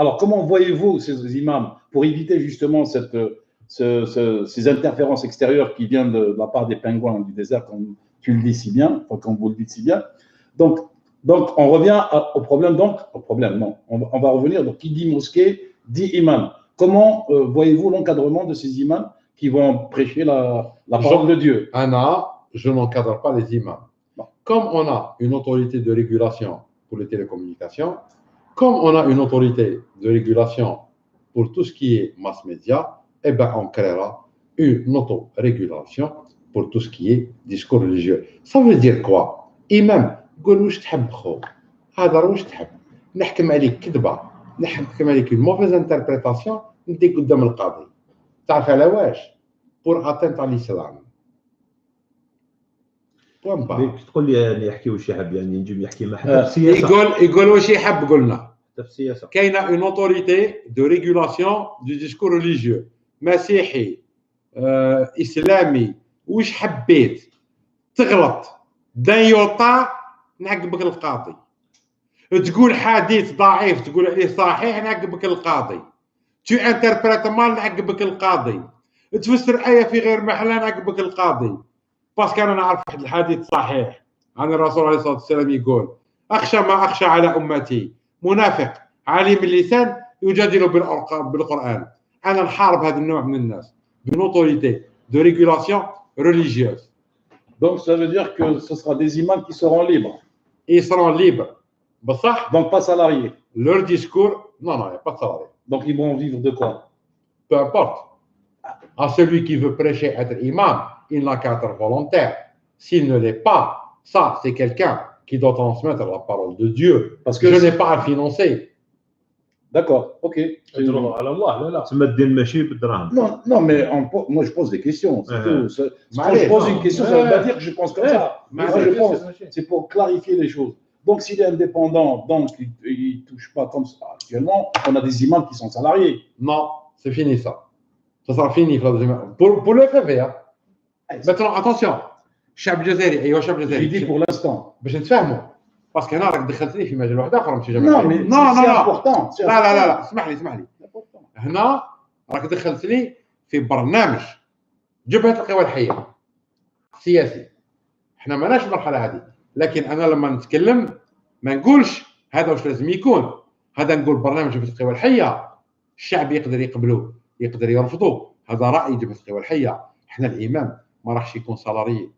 Alors, comment voyez-vous ces imams pour éviter justement ces interférences extérieures qui viennent de la part des pingouins du désert, comme tu le dis si bien, comme vous le dites si bien. Donc on revient au problème. Non, on va revenir. Donc, qui dit mosquée, dit imam. Comment voyez-vous l'encadrement de ces imams qui vont prêcher la parole de Dieu? Anna, je n'encadre pas les imams. Non. Comme on a une autorité de régulation pour les télécommunications, comme on a une autorité de régulation pour tout ce qui est mass média, eh ben on créera une autorégulation pour tout ce qui est discours religieux. Ça veut dire quoi? Imam, قول واش تحب خو، هضر واش تحب، نحكم عليك كذبة، نحكم عليك une mauvaise interprétation، نديك قدام القاضي. تعرف على واش؟ pour atteinte à l'islam. تقول لي يعني يحكي واش يحب، يعني نجي يحكي مع حتى في السياسه. يقول واش يحب قلنا. حتى في السياسه. كاينه une autorité de régulation du discours religieux. مسيحي، اسلامي، واش حبيت. تغلط دايوطا نعقبك القاضي. تقول حديث ضعيف تقول عليه صحيح نعقبك القاضي. tu interprètes mal نعقبك القاضي. تفسر آية في غير محلها نعقبك القاضي. باسكو أنا نعرف واحد الحديث صحيح عن الرسول عليه الصلاة والسلام يقول: أخشى ما أخشى على أمتي منافق عليم اللسان يجادل بالقرآن. أنا نحارب هذا النوع من الناس d'une autorité de régulation religieuse. Donc ça veut dire que ce sera des imams qui seront libres. Ils seront libres. بصح. Donc pas salariés. Leur discours, non, il n'y a pas de salariés. Donc ils vont vivre de quoi? Peu importe. À celui qui veut prêcher être imam, il n'a qu'à être volontaire. S'il ne l'est pas, ça, c'est quelqu'un qui doit transmettre la parole de Dieu. Parce que je n'ai pas à financer. D'accord, ok. Non, mais moi je pose des questions. Quand je pose une question, ça ne veut pas dire que je pense comme ça. Moi, je pense, c'est pour clarifier les choses. Donc s'il est indépendant, donc il ne touche pas comme ça. Actuellement, on a des imams qui sont salariés. Non, c'est fini ça. Ça sera fini pour le FFV. Maintenant, attention. الشعب الجزائري ايوا الشعب الجزائري دي pour l'instant باش نتفاهموا باسكو انا راك دخلتني في مجال واحد اخر ماشي جامع. لا اسمح لي هنا راك دخلتني في برنامج جبهة القوى الحية سياسي. احنا ماناش المرحله هذه، لكن انا لما نتكلم ما نقولش هذا واش لازم يكون. هذا نقول برنامج جبهة القوى الحية، الشعب يقدر يقبله يقدر يرفضه، هذا راي جبهة القوى الحية. احنا الامام ما راحش يكون سالاري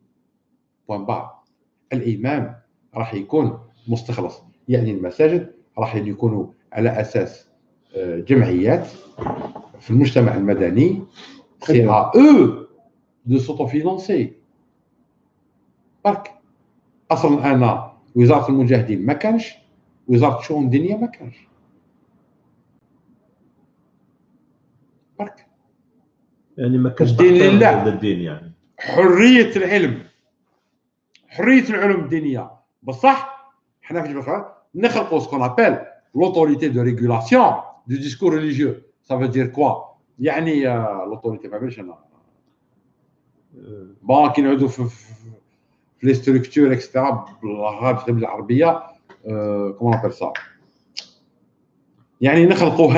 بوان بار. الامام راح يكون مستخلص، يعني المساجد راح يكونوا على اساس جمعيات في المجتمع المدني. سي ا او دو سوتوفينونسي. برك اصلا انا وزاره المجاهدين ما كانش، وزاره الشؤون الدينيه ما كانش. برك يعني ما كانش الدين لله. الدين يعني حريه العلم، حريه العلوم الدينيه. بصح حنا في جبهة نخلقوا سكون ابل لوتوريتي دو ريغولاسيون دو ديسكور ريليجيو. Ça veut dire quoi؟ يعني لوتوريتي ما بالش انا بون كي نعودوا في لي ستركتور اكسترا بالعربيه كومون ابل سا. يعني نخلقوا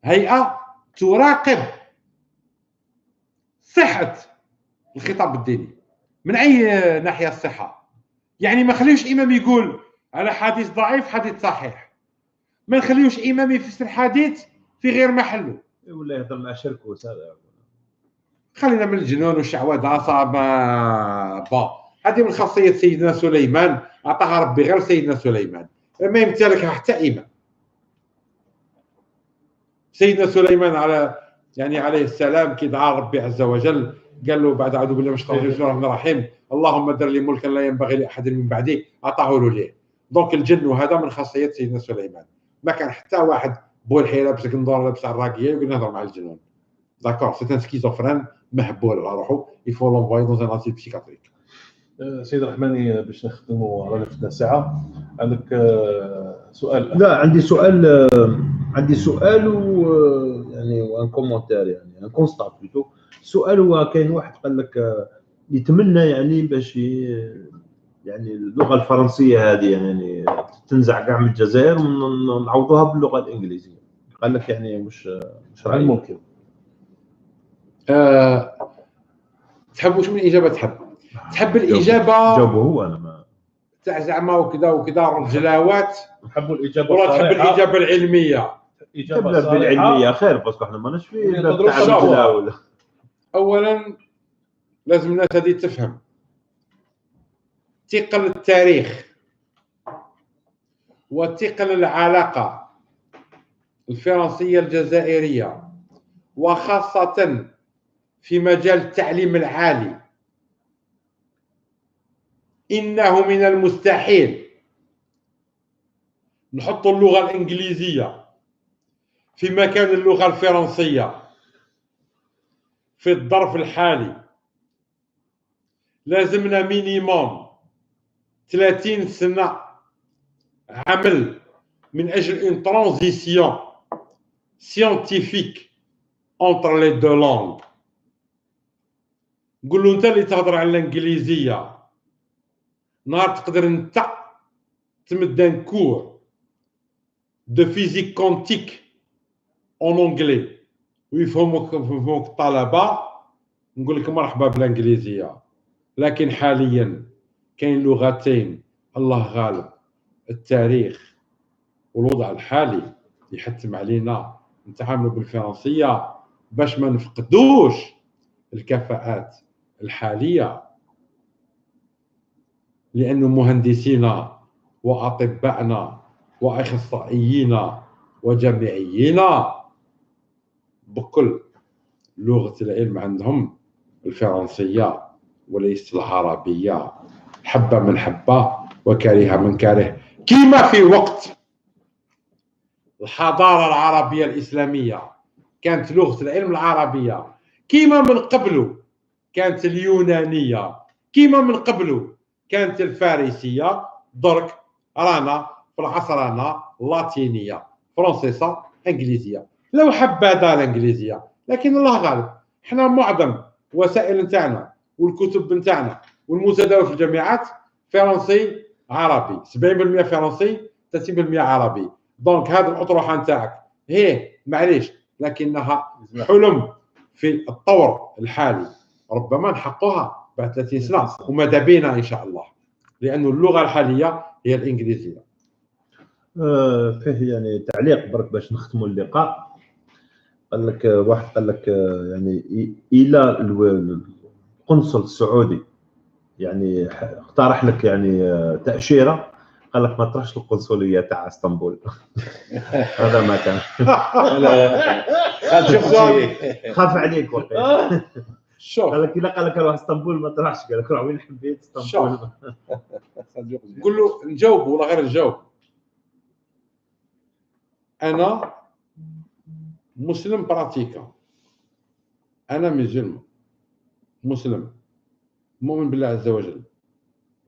هيئه تراقب صحه الخطاب الديني من اي ناحيه الصحه. يعني ما خليوش امام يقول على حديث ضعيف حديث صحيح، ما نخليوش امام يفسر حديث في غير محله ولا يهضر مع شركوس. هذا خلينا من الجنون والشعوذه صعب. هذه من خاصيه سيدنا سليمان، اعطاها ربي غير سيدنا سليمان، ما يمتلكها حتى امام. سيدنا سليمان عليه السلام كي دعا ربي عز وجل قال له بعد اعوذ بالله من الشيطان الرجيم اللهم در لي ملكا لا ينبغي لاحد من بعدي، اعطاه له ليه. دونك الجن وهذا من خاصيه سيدنا سليمان. ما كان حتى واحد بولحي لابس كندور لابس الراقيه يقول نهضر مع الجنون. داكور سي ان سكيزوفرين مهبول على روحه يفو لونفوي دون ان اسيل بسيكاتريك. سيد الرحماني باش نختموا على نفسنا ساعه، عندك سؤال؟ لا عندي سؤال يعني وان كومونتير، يعني ان كونستات بلوتو. السؤال هو كاين واحد قال لك يتمنى يعني باش يعني اللغه الفرنسيه هذه يعني تنزع كاع من الجزائر ونعوضوها باللغه الانجليزيه. قال لك يعني مش هل رايك؟ ممكن؟ تحب واش من اجابه تحب الاجابه جاوبه هو انا ما تاع زعما وكذا وكذا رجلاوات نحبوا الاجابه ولا تحب الصريحه. الاجابه العلميه؟ اجابه تبدا بالعلميه صريحه. خير باسكو احنا ماناش في واللي باب تضرب تاع شهوة. الرجله ولا اولا لازم الناس هذه تفهم ثقل التاريخ وثقل العلاقه الفرنسيه الجزائريه وخاصه في مجال التعليم العالي. إنه من المستحيل نحط اللغة الإنجليزية في مكان اللغة الفرنسية في الظرف الحالي. لازمنا مينيموم 30 سنة عمل من أجل une transition scientifique entre les deux langues. نقول له أنت اللي تهضر على الإنجليزية نهار تقدر انت تمد ان كور دو فيزيك كونتيك اون اونجلي ويفهموك الطلبه، نقول لك مرحبا بالانجليزيه. لكن حاليا كاين لغتين الله غالب، التاريخ والوضع الحالي يحتم علينا نتعاملوا بالفرنسيه باش ما نفقدوش الكفاءات الحاليه، لأن مهندسينا وأطباءنا وأخصائيينا وجامعيينا بكل لغة العلم عندهم الفرنسية وليست العربية، حبة من حبة وكره من كره. كما في وقت الحضارة العربية الإسلامية كانت لغة العلم العربية، كما من قبل كانت اليونانية، كما من قبل كانت الفارسية، درك رانا في العصر رانا اللاتينية، فرنسيسة، انجليزية. لو حبذا الانجليزية، لكن الله غالب حنا معظم وسائل نتاعنا والكتب نتاعنا والمتداول في الجامعات فرنسي عربي، 70% فرنسي 30% عربي. دونك هذه الأطروحة نتاعك هي معليش لكنها حلم في الطور الحالي، ربما نحققها بعد 30 سنة وماذا بينا إن شاء الله، لأن اللغة الحالية هي الإنجليزية. فيه يعني تعليق برك باش نختموا اللقاء. قال لك واحد قال لك يعني الى القنصل السعودي يعني اقترح لك يعني تأشيرة، قال لك ما تروحش القنصلية تاع اسطنبول. هذا ما كان. خاف عليك وقيل. شوف قال لك الا قال لك روح اسطنبول ما تروحش، قال لك روح وين حبيت اسطنبول. نقول له نجاوب ولا غير نجاوب؟ أنا مسلم براتيكا، أنا مسلم مؤمن بالله عز وجل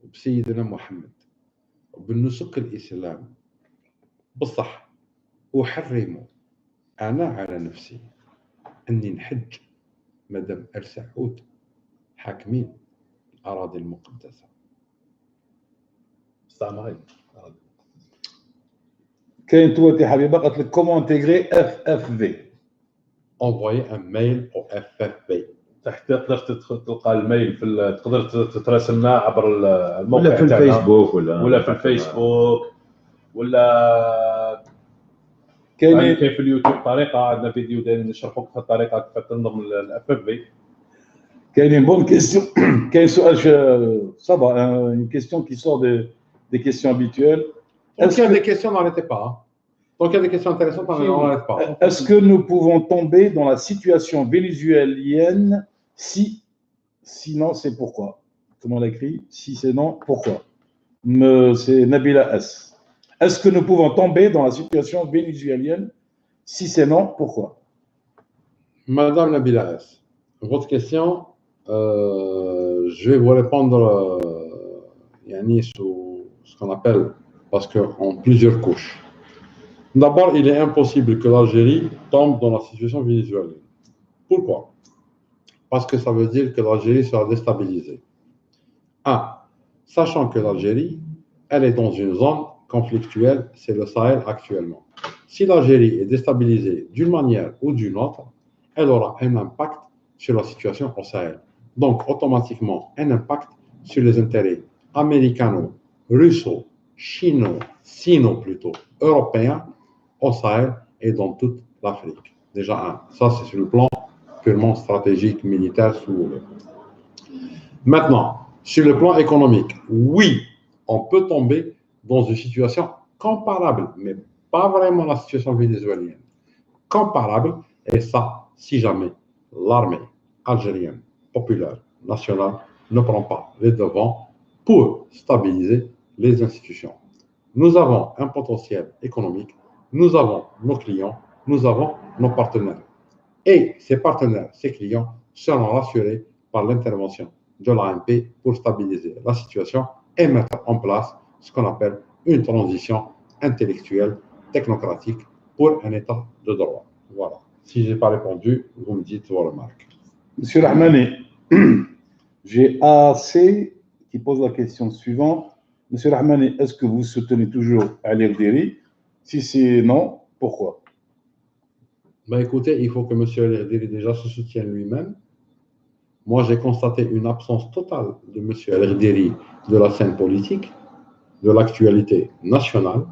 وبسيدنا محمد وبالنسك الإسلام، بصح أحرم أنا على نفسي أني نحج مادام آل سعود حاكمين الأراضي المقدسة. كاين تواتي حبيبه قالت لك كومون انتيغري FFV. envoyer un mail au FFV. تحت تقدر تلقى الميل في تقدر تتراسلنا عبر الموقع ولا في الفيسبوك ولا في الفيسبوك ولا كاين في اليوتيوب طريقه، عندنا فيديو دايرين نشرحوك في الطريقه كيف تنضم للاف اف في. كاين بون كيستيون، كاين سؤال صبا une question qui sort des questions habituelles. Donc il y a des questions, n'arrêtez pas. Donc il y a des questions intéressantes, on n'arrête pas. Est-ce que nous pouvons tomber dans la situation vénézuélienne sinon c'est pourquoi? Comment on l'écrit? Si c'est non, pourquoi? C'est Nabila S. Est-ce que nous pouvons tomber dans la situation vénézuélienne? Si c'est non, pourquoi? Madame Nabila S, votre question, je vais vous répondre sous ce qu'on appelle, parce qu'en plusieurs couches. D'abord, il est impossible que l'Algérie tombe dans la situation vénézuélienne. Pourquoi? Parce que ça veut dire que l'Algérie sera déstabilisée. sachant que l'Algérie, elle est dans une zone conflictuelle, c'est le Sahel actuellement. Si l'Algérie est déstabilisée d'une manière ou d'une autre, elle aura un impact sur la situation au Sahel. Donc, automatiquement, un impact sur les intérêts américano, russo, chino, sino plutôt, européens au Sahel et dans toute l'Afrique. Déjà, ça c'est sur le plan purement stratégique, militaire, si vous voulez. Maintenant, sur le plan économique, oui, on peut tomber dans une situation comparable, mais pas vraiment la situation vénézuélienne. Comparable, et ça, si jamais l'armée algérienne, populaire, nationale, ne prend pas les devants pour stabiliser les institutions. Nous avons un potentiel économique, nous avons nos clients, nous avons nos partenaires. Et ces partenaires, ces clients seront rassurés par l'intervention de l'ANP pour stabiliser la situation et mettre en place ce qu'on appelle une transition intellectuelle, technocratique pour un État de droit. Voilà. Si je n'ai pas répondu, vous me dites vos remarques. Monsieur Rahmani, j'ai AC qui pose la question suivante. Monsieur Rahmani, est-ce que vous soutenez toujours Ali Erderi? Si c'est non, pourquoi? Ben écoutez, il faut que M. El-Erderi déjà se soutienne lui-même. Moi, j'ai constaté une absence totale de M. El-Erderi de la scène politique, de l'actualité nationale.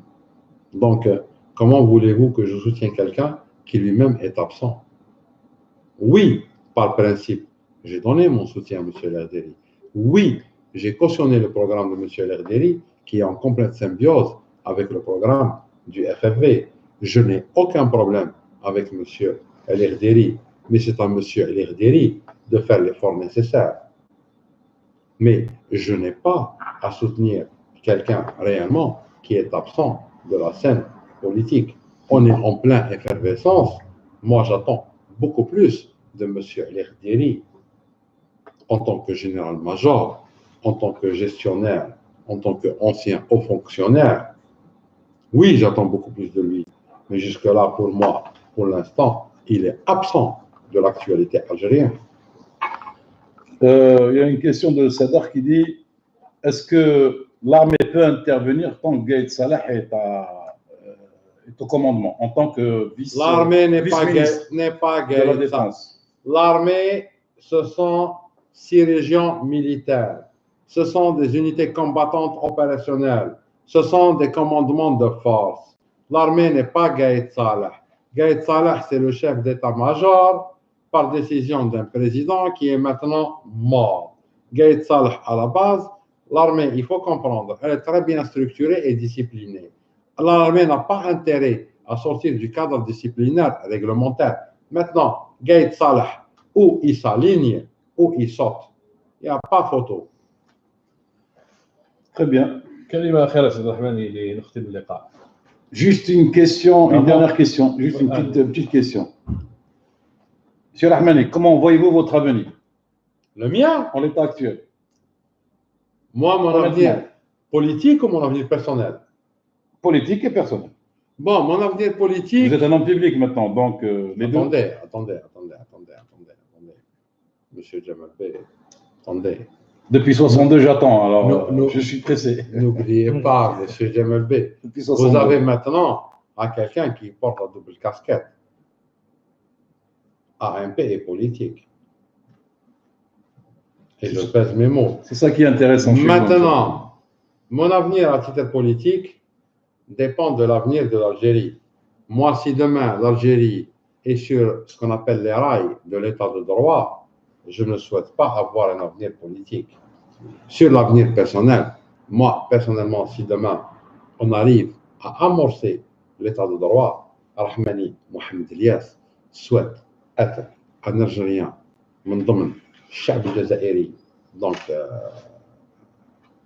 Donc, comment voulez-vous que je soutienne quelqu'un qui lui-même est absent? Oui, par principe, j'ai donné mon soutien à M. El-Erderi. Oui, j'ai cautionné le programme de M. El-Erderi qui est en complète symbiose avec le programme du FFV. Je n'ai aucun problème avec M. El-Erderi, mais c'est à M. El-Erderi de faire l'effort nécessaire. Mais je n'ai pas à soutenir quelqu'un réellement qui est absent de la scène politique. On est en pleine effervescence. Moi, j'attends beaucoup plus de M. El-Erderi en tant que général-major, en tant que gestionnaire, en tant qu'ancien haut fonctionnaire. Oui, j'attends beaucoup plus de lui. Mais jusque-là, pour moi, pour l'instant, il est absent de l'actualité algérienne. Il y a une question de Sadar qui dit est-ce que l'armée peut intervenir tant que Gaïd Salah est au commandement, en tant que vice-ministre L'armée n'est pas de la Gaïd Salah. Défense? L'armée, ce sont 6 régions militaires. Ce sont des unités combattantes opérationnelles. Ce sont des commandements de force. L'armée n'est pas Gaïd Salah. Gaïd Salah, c'est le chef d'état-major par décision d'un président qui est maintenant mort. Gaïd Salah, à la base, l'armée, il faut comprendre, elle est très bien structurée et disciplinée. L'armée n'a pas intérêt à sortir du cadre disciplinaire réglementaire. Maintenant, Gaïd Salah, où il s'aligne, où il saute. Il n'y a pas photo. Très bien. كلمة أخيرة سيد الرحماني لنختم اللقاء. Juste une question, une dernière question, juste une petite question. Monsieur Rahmani, comment voyez-vous votre avenir Le mien, en l'état actuel? moi, mon avenir politique ou mon avenir personnel? Politique et personnel. Bon, mon avenir politique... Vous êtes un homme public maintenant, donc les deux. Attendez. Monsieur Jamal Bey, attendez. Depuis 62, j'attends, alors je suis pressé. N'oubliez pas, monsieur Jamal Bey, Depuis 62. vous avez maintenant quelqu'un qui porte la double casquette. AMP et politique. Et je pèse mes mots. C'est ça qui est intéressant. Maintenant, mon avenir à titre politique dépend de l'avenir de l'Algérie. Moi, si demain l'Algérie est sur ce qu'on appelle les rails de l'état de droit, je ne souhaite pas avoir un avenir politique. Sur l'avenir personnel, moi, personnellement, si demain on arrive à amorcer l'état de droit, Rahmani Mohamed Elias souhaite être un Algérien, من ضمن الشعب الجزائري. Donc,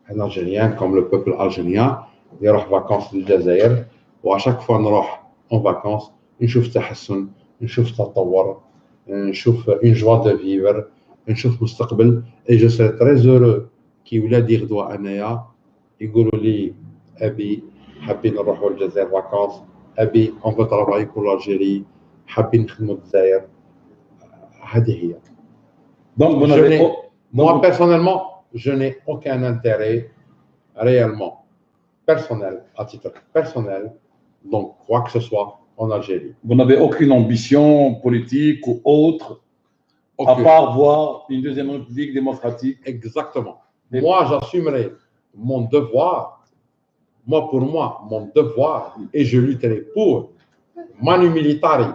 un Algérien comme le peuple algérien, يروح vacances للجزائر, وà chaque fois نروح en vacances, نشوف تحسن, نشوف تطور, نشوف une joie de vivre, نشوف مستقبل. Et je serai très heureux كي ولادي غدوة أنايا يقولوا لي أبي حابين نروحوا للجزائر vacances, أبي on veut travailler pour l'Algérie, حابين نخدموا الجزائر. هذه هي. Donc, Moi, personnellement, je n'ai aucun intérêt réellement personnel, à titre personnel, donc quoi que ce soit en Algérie. Vous n'avez aucune ambition politique ou autre, à Aucune. part voir une deuxième république démocratique. Exactement. Moi, j'assumerai mon devoir. Moi, pour moi, mon devoir, et je lutterai pour Manu Militari,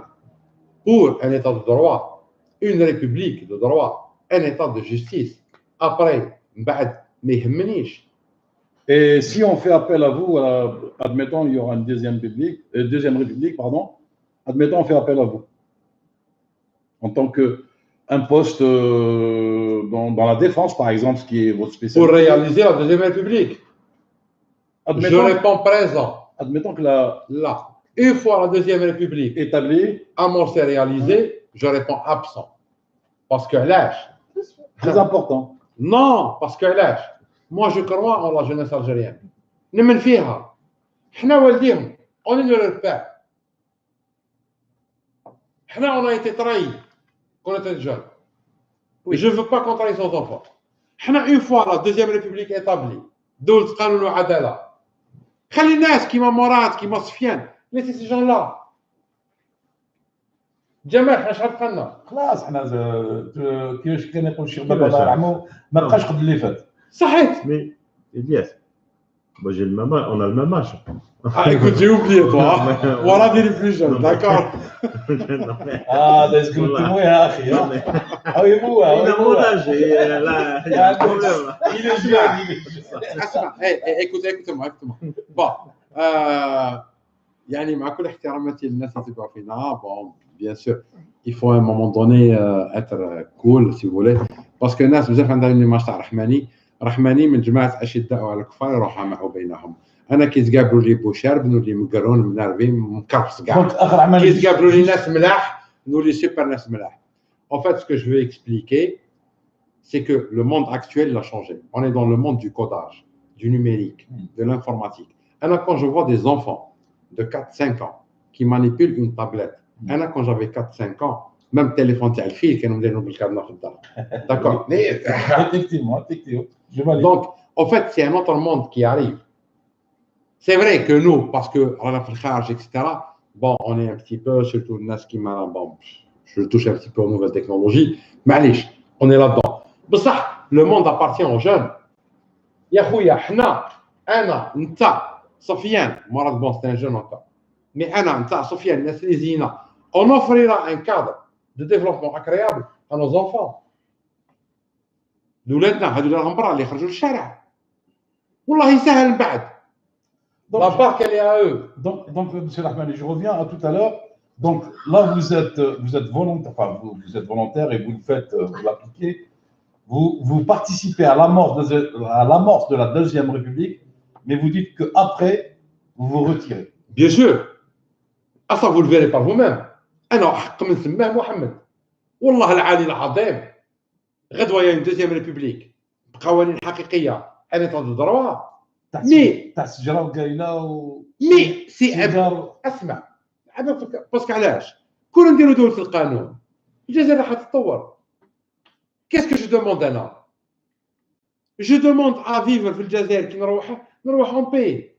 pour un état de droit, une république de droit, un état de justice. Après, بعد ما يهمنيش. Et si on fait appel à vous, admettons il y aura une deuxième république, pardon, admettons on fait appel à vous en tant qu'un poste dans la défense, par exemple, ce qui est votre spécialité. Pour réaliser la deuxième république, je Admettons, réponds présent. admettons que Là, une fois la deuxième république établie, amorcée réalisée, je réponds absent. Parce que lâche. très important. Non, parce que lâche. Moi, je crois en la jeunesse algérienne. نمن فيها. حنا والديهم. On est de leur père. حنا on a été trahis quand on était jeune. Je ne veux pas qu'on trahisse nos enfants. حنا une fois la deuxième république établie, دولة قانون وعدالة. خلي الناس كيما مراد كيما سفيان. Laissez ces gens-là. جمال حنا شحال بقالنا؟ خلاص حنا كيفاش كان يقول الشيخ بابا الله يرحمه ما بقاش قد اللي فات. صحيت. Mais Elias, moi j'ai le même âge, on a le même âge. Ah, écoute, j'ai oublié toi. Voilà des plus jeunes, d'accord. ده يسكتوا يا اخي او يبوها Il a mon âge, et là, il y a un problème. il est jeune. اسمع écoutez-moi. Bon, يعني مع كل احتراماتي للناس اللي تبعوا فينا, bon, bien sûr, il faut à un moment donné être cool, si vous voulez, parce que الناس بزاف عندها ليماج تاع رحماني من جماعه اشداء على الكفار يروحوا معوا بينهم. انا كي تقابلوا لي بوشارب نولي مقرون منرفين مكرفس كاع. دونك اخر عمل كي تقابلوا لي ناس ملاح نولي سوبر ناس ملاح. En fait, ce que je veux expliquer, c'est que le monde actuel a changé. On est dans le monde du codage, du numérique, de l'informatique. Quand je vois des enfants de 4-5 ans qui manipulent une tablette, quand j'avais 4-5 ans, même téléphone تاع الفيل كانوا مديرينه بالكابنا في الدار. D'accord. effectivement. Je valide. Donc, en fait, c'est un autre monde qui arrive. C'est vrai que nous, parce que etc., bon, on est un petit peu, surtout bon, je touche un petit peu aux nouvelles technologies, mais on est là-dedans. بصح, le monde appartient aux jeunes. يا خويا حنا انا انت سفيان مرض bon, c'est un jeune encore. Mais انا انت سفيان الناس اللي زينا, on offrira un cadre de développement agréable à nos enfants. لولادنا هذو اللي راهم برا اللي يخرجوا للشارع والله يسهل من بعد. La barque elle est à eux. Donc monsieur Rahmani, je reviens à tout à l'heure. Donc là vous êtes volontaire, enfin vous êtes volontaire et vous le faites, vous l'appliquez. Vous participez à l'amorce de la deuxième République, mais vous dites que après vous vous retirez. Bien sûr. Ah, ça vous le verrez par vous-même. أنا حق من سماه محمد. والله العالي العظيم. غدوة une deuxième République بقوانين حقيقية, un état de droit. تاع السجرة وكاينة مي سي اسمع انا باسكو علاش كون نديروا دولة القانون الجزائر راح تتطور. كيسكو جو دوموند انا جو دوموند ا فيفر في الجزائر كي نروح اون بي,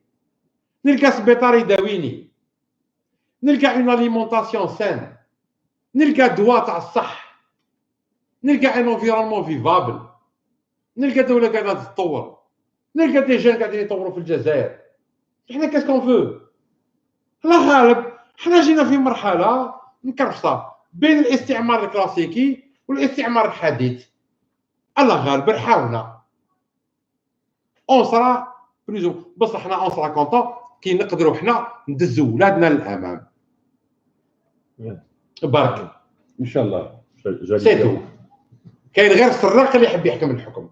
نلقى سبيطار يداويني, نلقى اون اليمونطاسيون سان, نلقى دواء تاع الصح, نلقى ان انفيرونمون فيفابل, نلقى دولة قاعدة تتطور, نلقى دي جون قاعدين يطوروا في الجزائر. احنا كاسكون فو الله غالب, حنا جينا في مرحله مكرفصه بين الاستعمار الكلاسيكي والاستعمار الحديث. الله غالب رحاونا اون صرا بليزو, بصح حنا اون صرا كونطون كي نقدروا حنا ندزوا ولادنا للامام. برك ان شاء الله. سيتو. كاين غير السراق اللي يحب يحكم الحكم,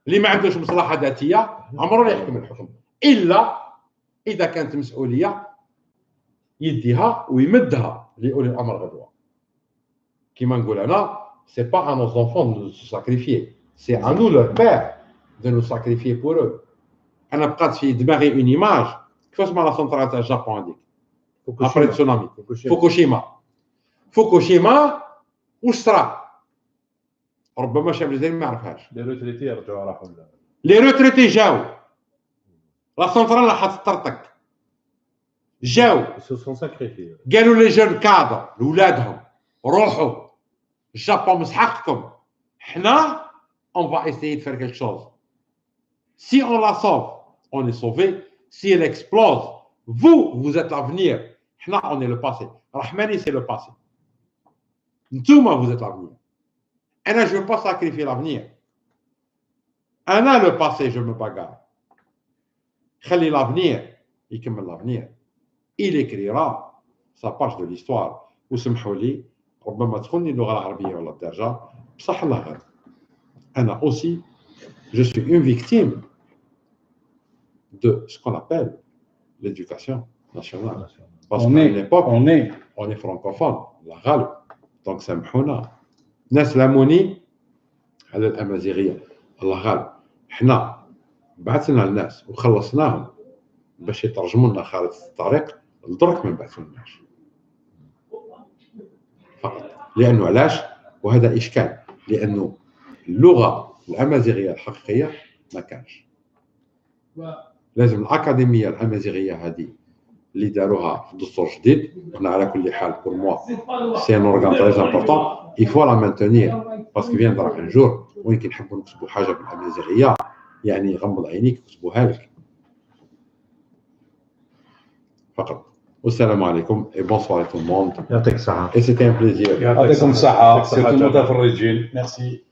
اللي ما عندوش مصلحه ذاتيه عمره لا يحكم الحكم الا اذا كانت مسؤوليه يديها ويمدها لاولي الامر غدوه. كيما نقول انا, سي با à nos enfants de se sacrifier, c'est à nous leur père de nous sacrifier pour eux. انا بقات في دماغي اون ايماج كيفاش مع لا سنترال تاع الجابون هذيك ابري تسونامي فوكوشيما واش صرا ربما شاب الجزائر ما يعرفهاش. لي روتريتي رجعوا راحوا لي روتريتي جاو لا سنترال راح تطرطق. جاو Ils se sont sacrifiés. قالوا لي جون كادر لولادهم روحوا الجابون مش حقكم. حنا on va essayer de faire quelque chose. Si on la sauve, on est sauvé. Si elle explose, vous êtes l'avenir. حنا on est le passé. Rahmani c'est le passé. Ntouma vous êtes l'avenir. أنا je veux pas sacrifier l'avenir. أنا le passé je me bagarre. خلي l'avenir يكمل l'avenir. Il écrira sa page de l'histoire. وسمحوا لي ربما تكون اللغة العربية ولا الدارجة بصح الله غالب. أنا aussi je suis une victime de ce qu'on appelle l'éducation nationale. Parce qu'à une époque on est francophone الله غالب. دونك سامحونا. ناس لاموني على الأمازيغية الله غالب. حنا بعثنا الناس وخلصناهم باش يترجموا لنا خارطة الطريق لدرك ما بعثولناش فقط. لأنه علاش؟ وهذا إشكال، لأنه اللغة الأمازيغية الحقيقية ما كانش. لازم الأكاديمية الأمازيغية هذه اللي داروها في الدستور الجديد، وحنا على كل حال pour moi c'est un organe très important, il faut la maintenir parce que viendra un jour وين كنحبوا نكتبوا حاجة بالأمازيغية يعني غمض عينيك وكتبوها لك فقط. والسلام عليكم et bonsoir à tout le monde. يعطيك الصحة. Et c'était un plaisir. يعطيكم الصحة. سيرتو متفرجين. ميرسي.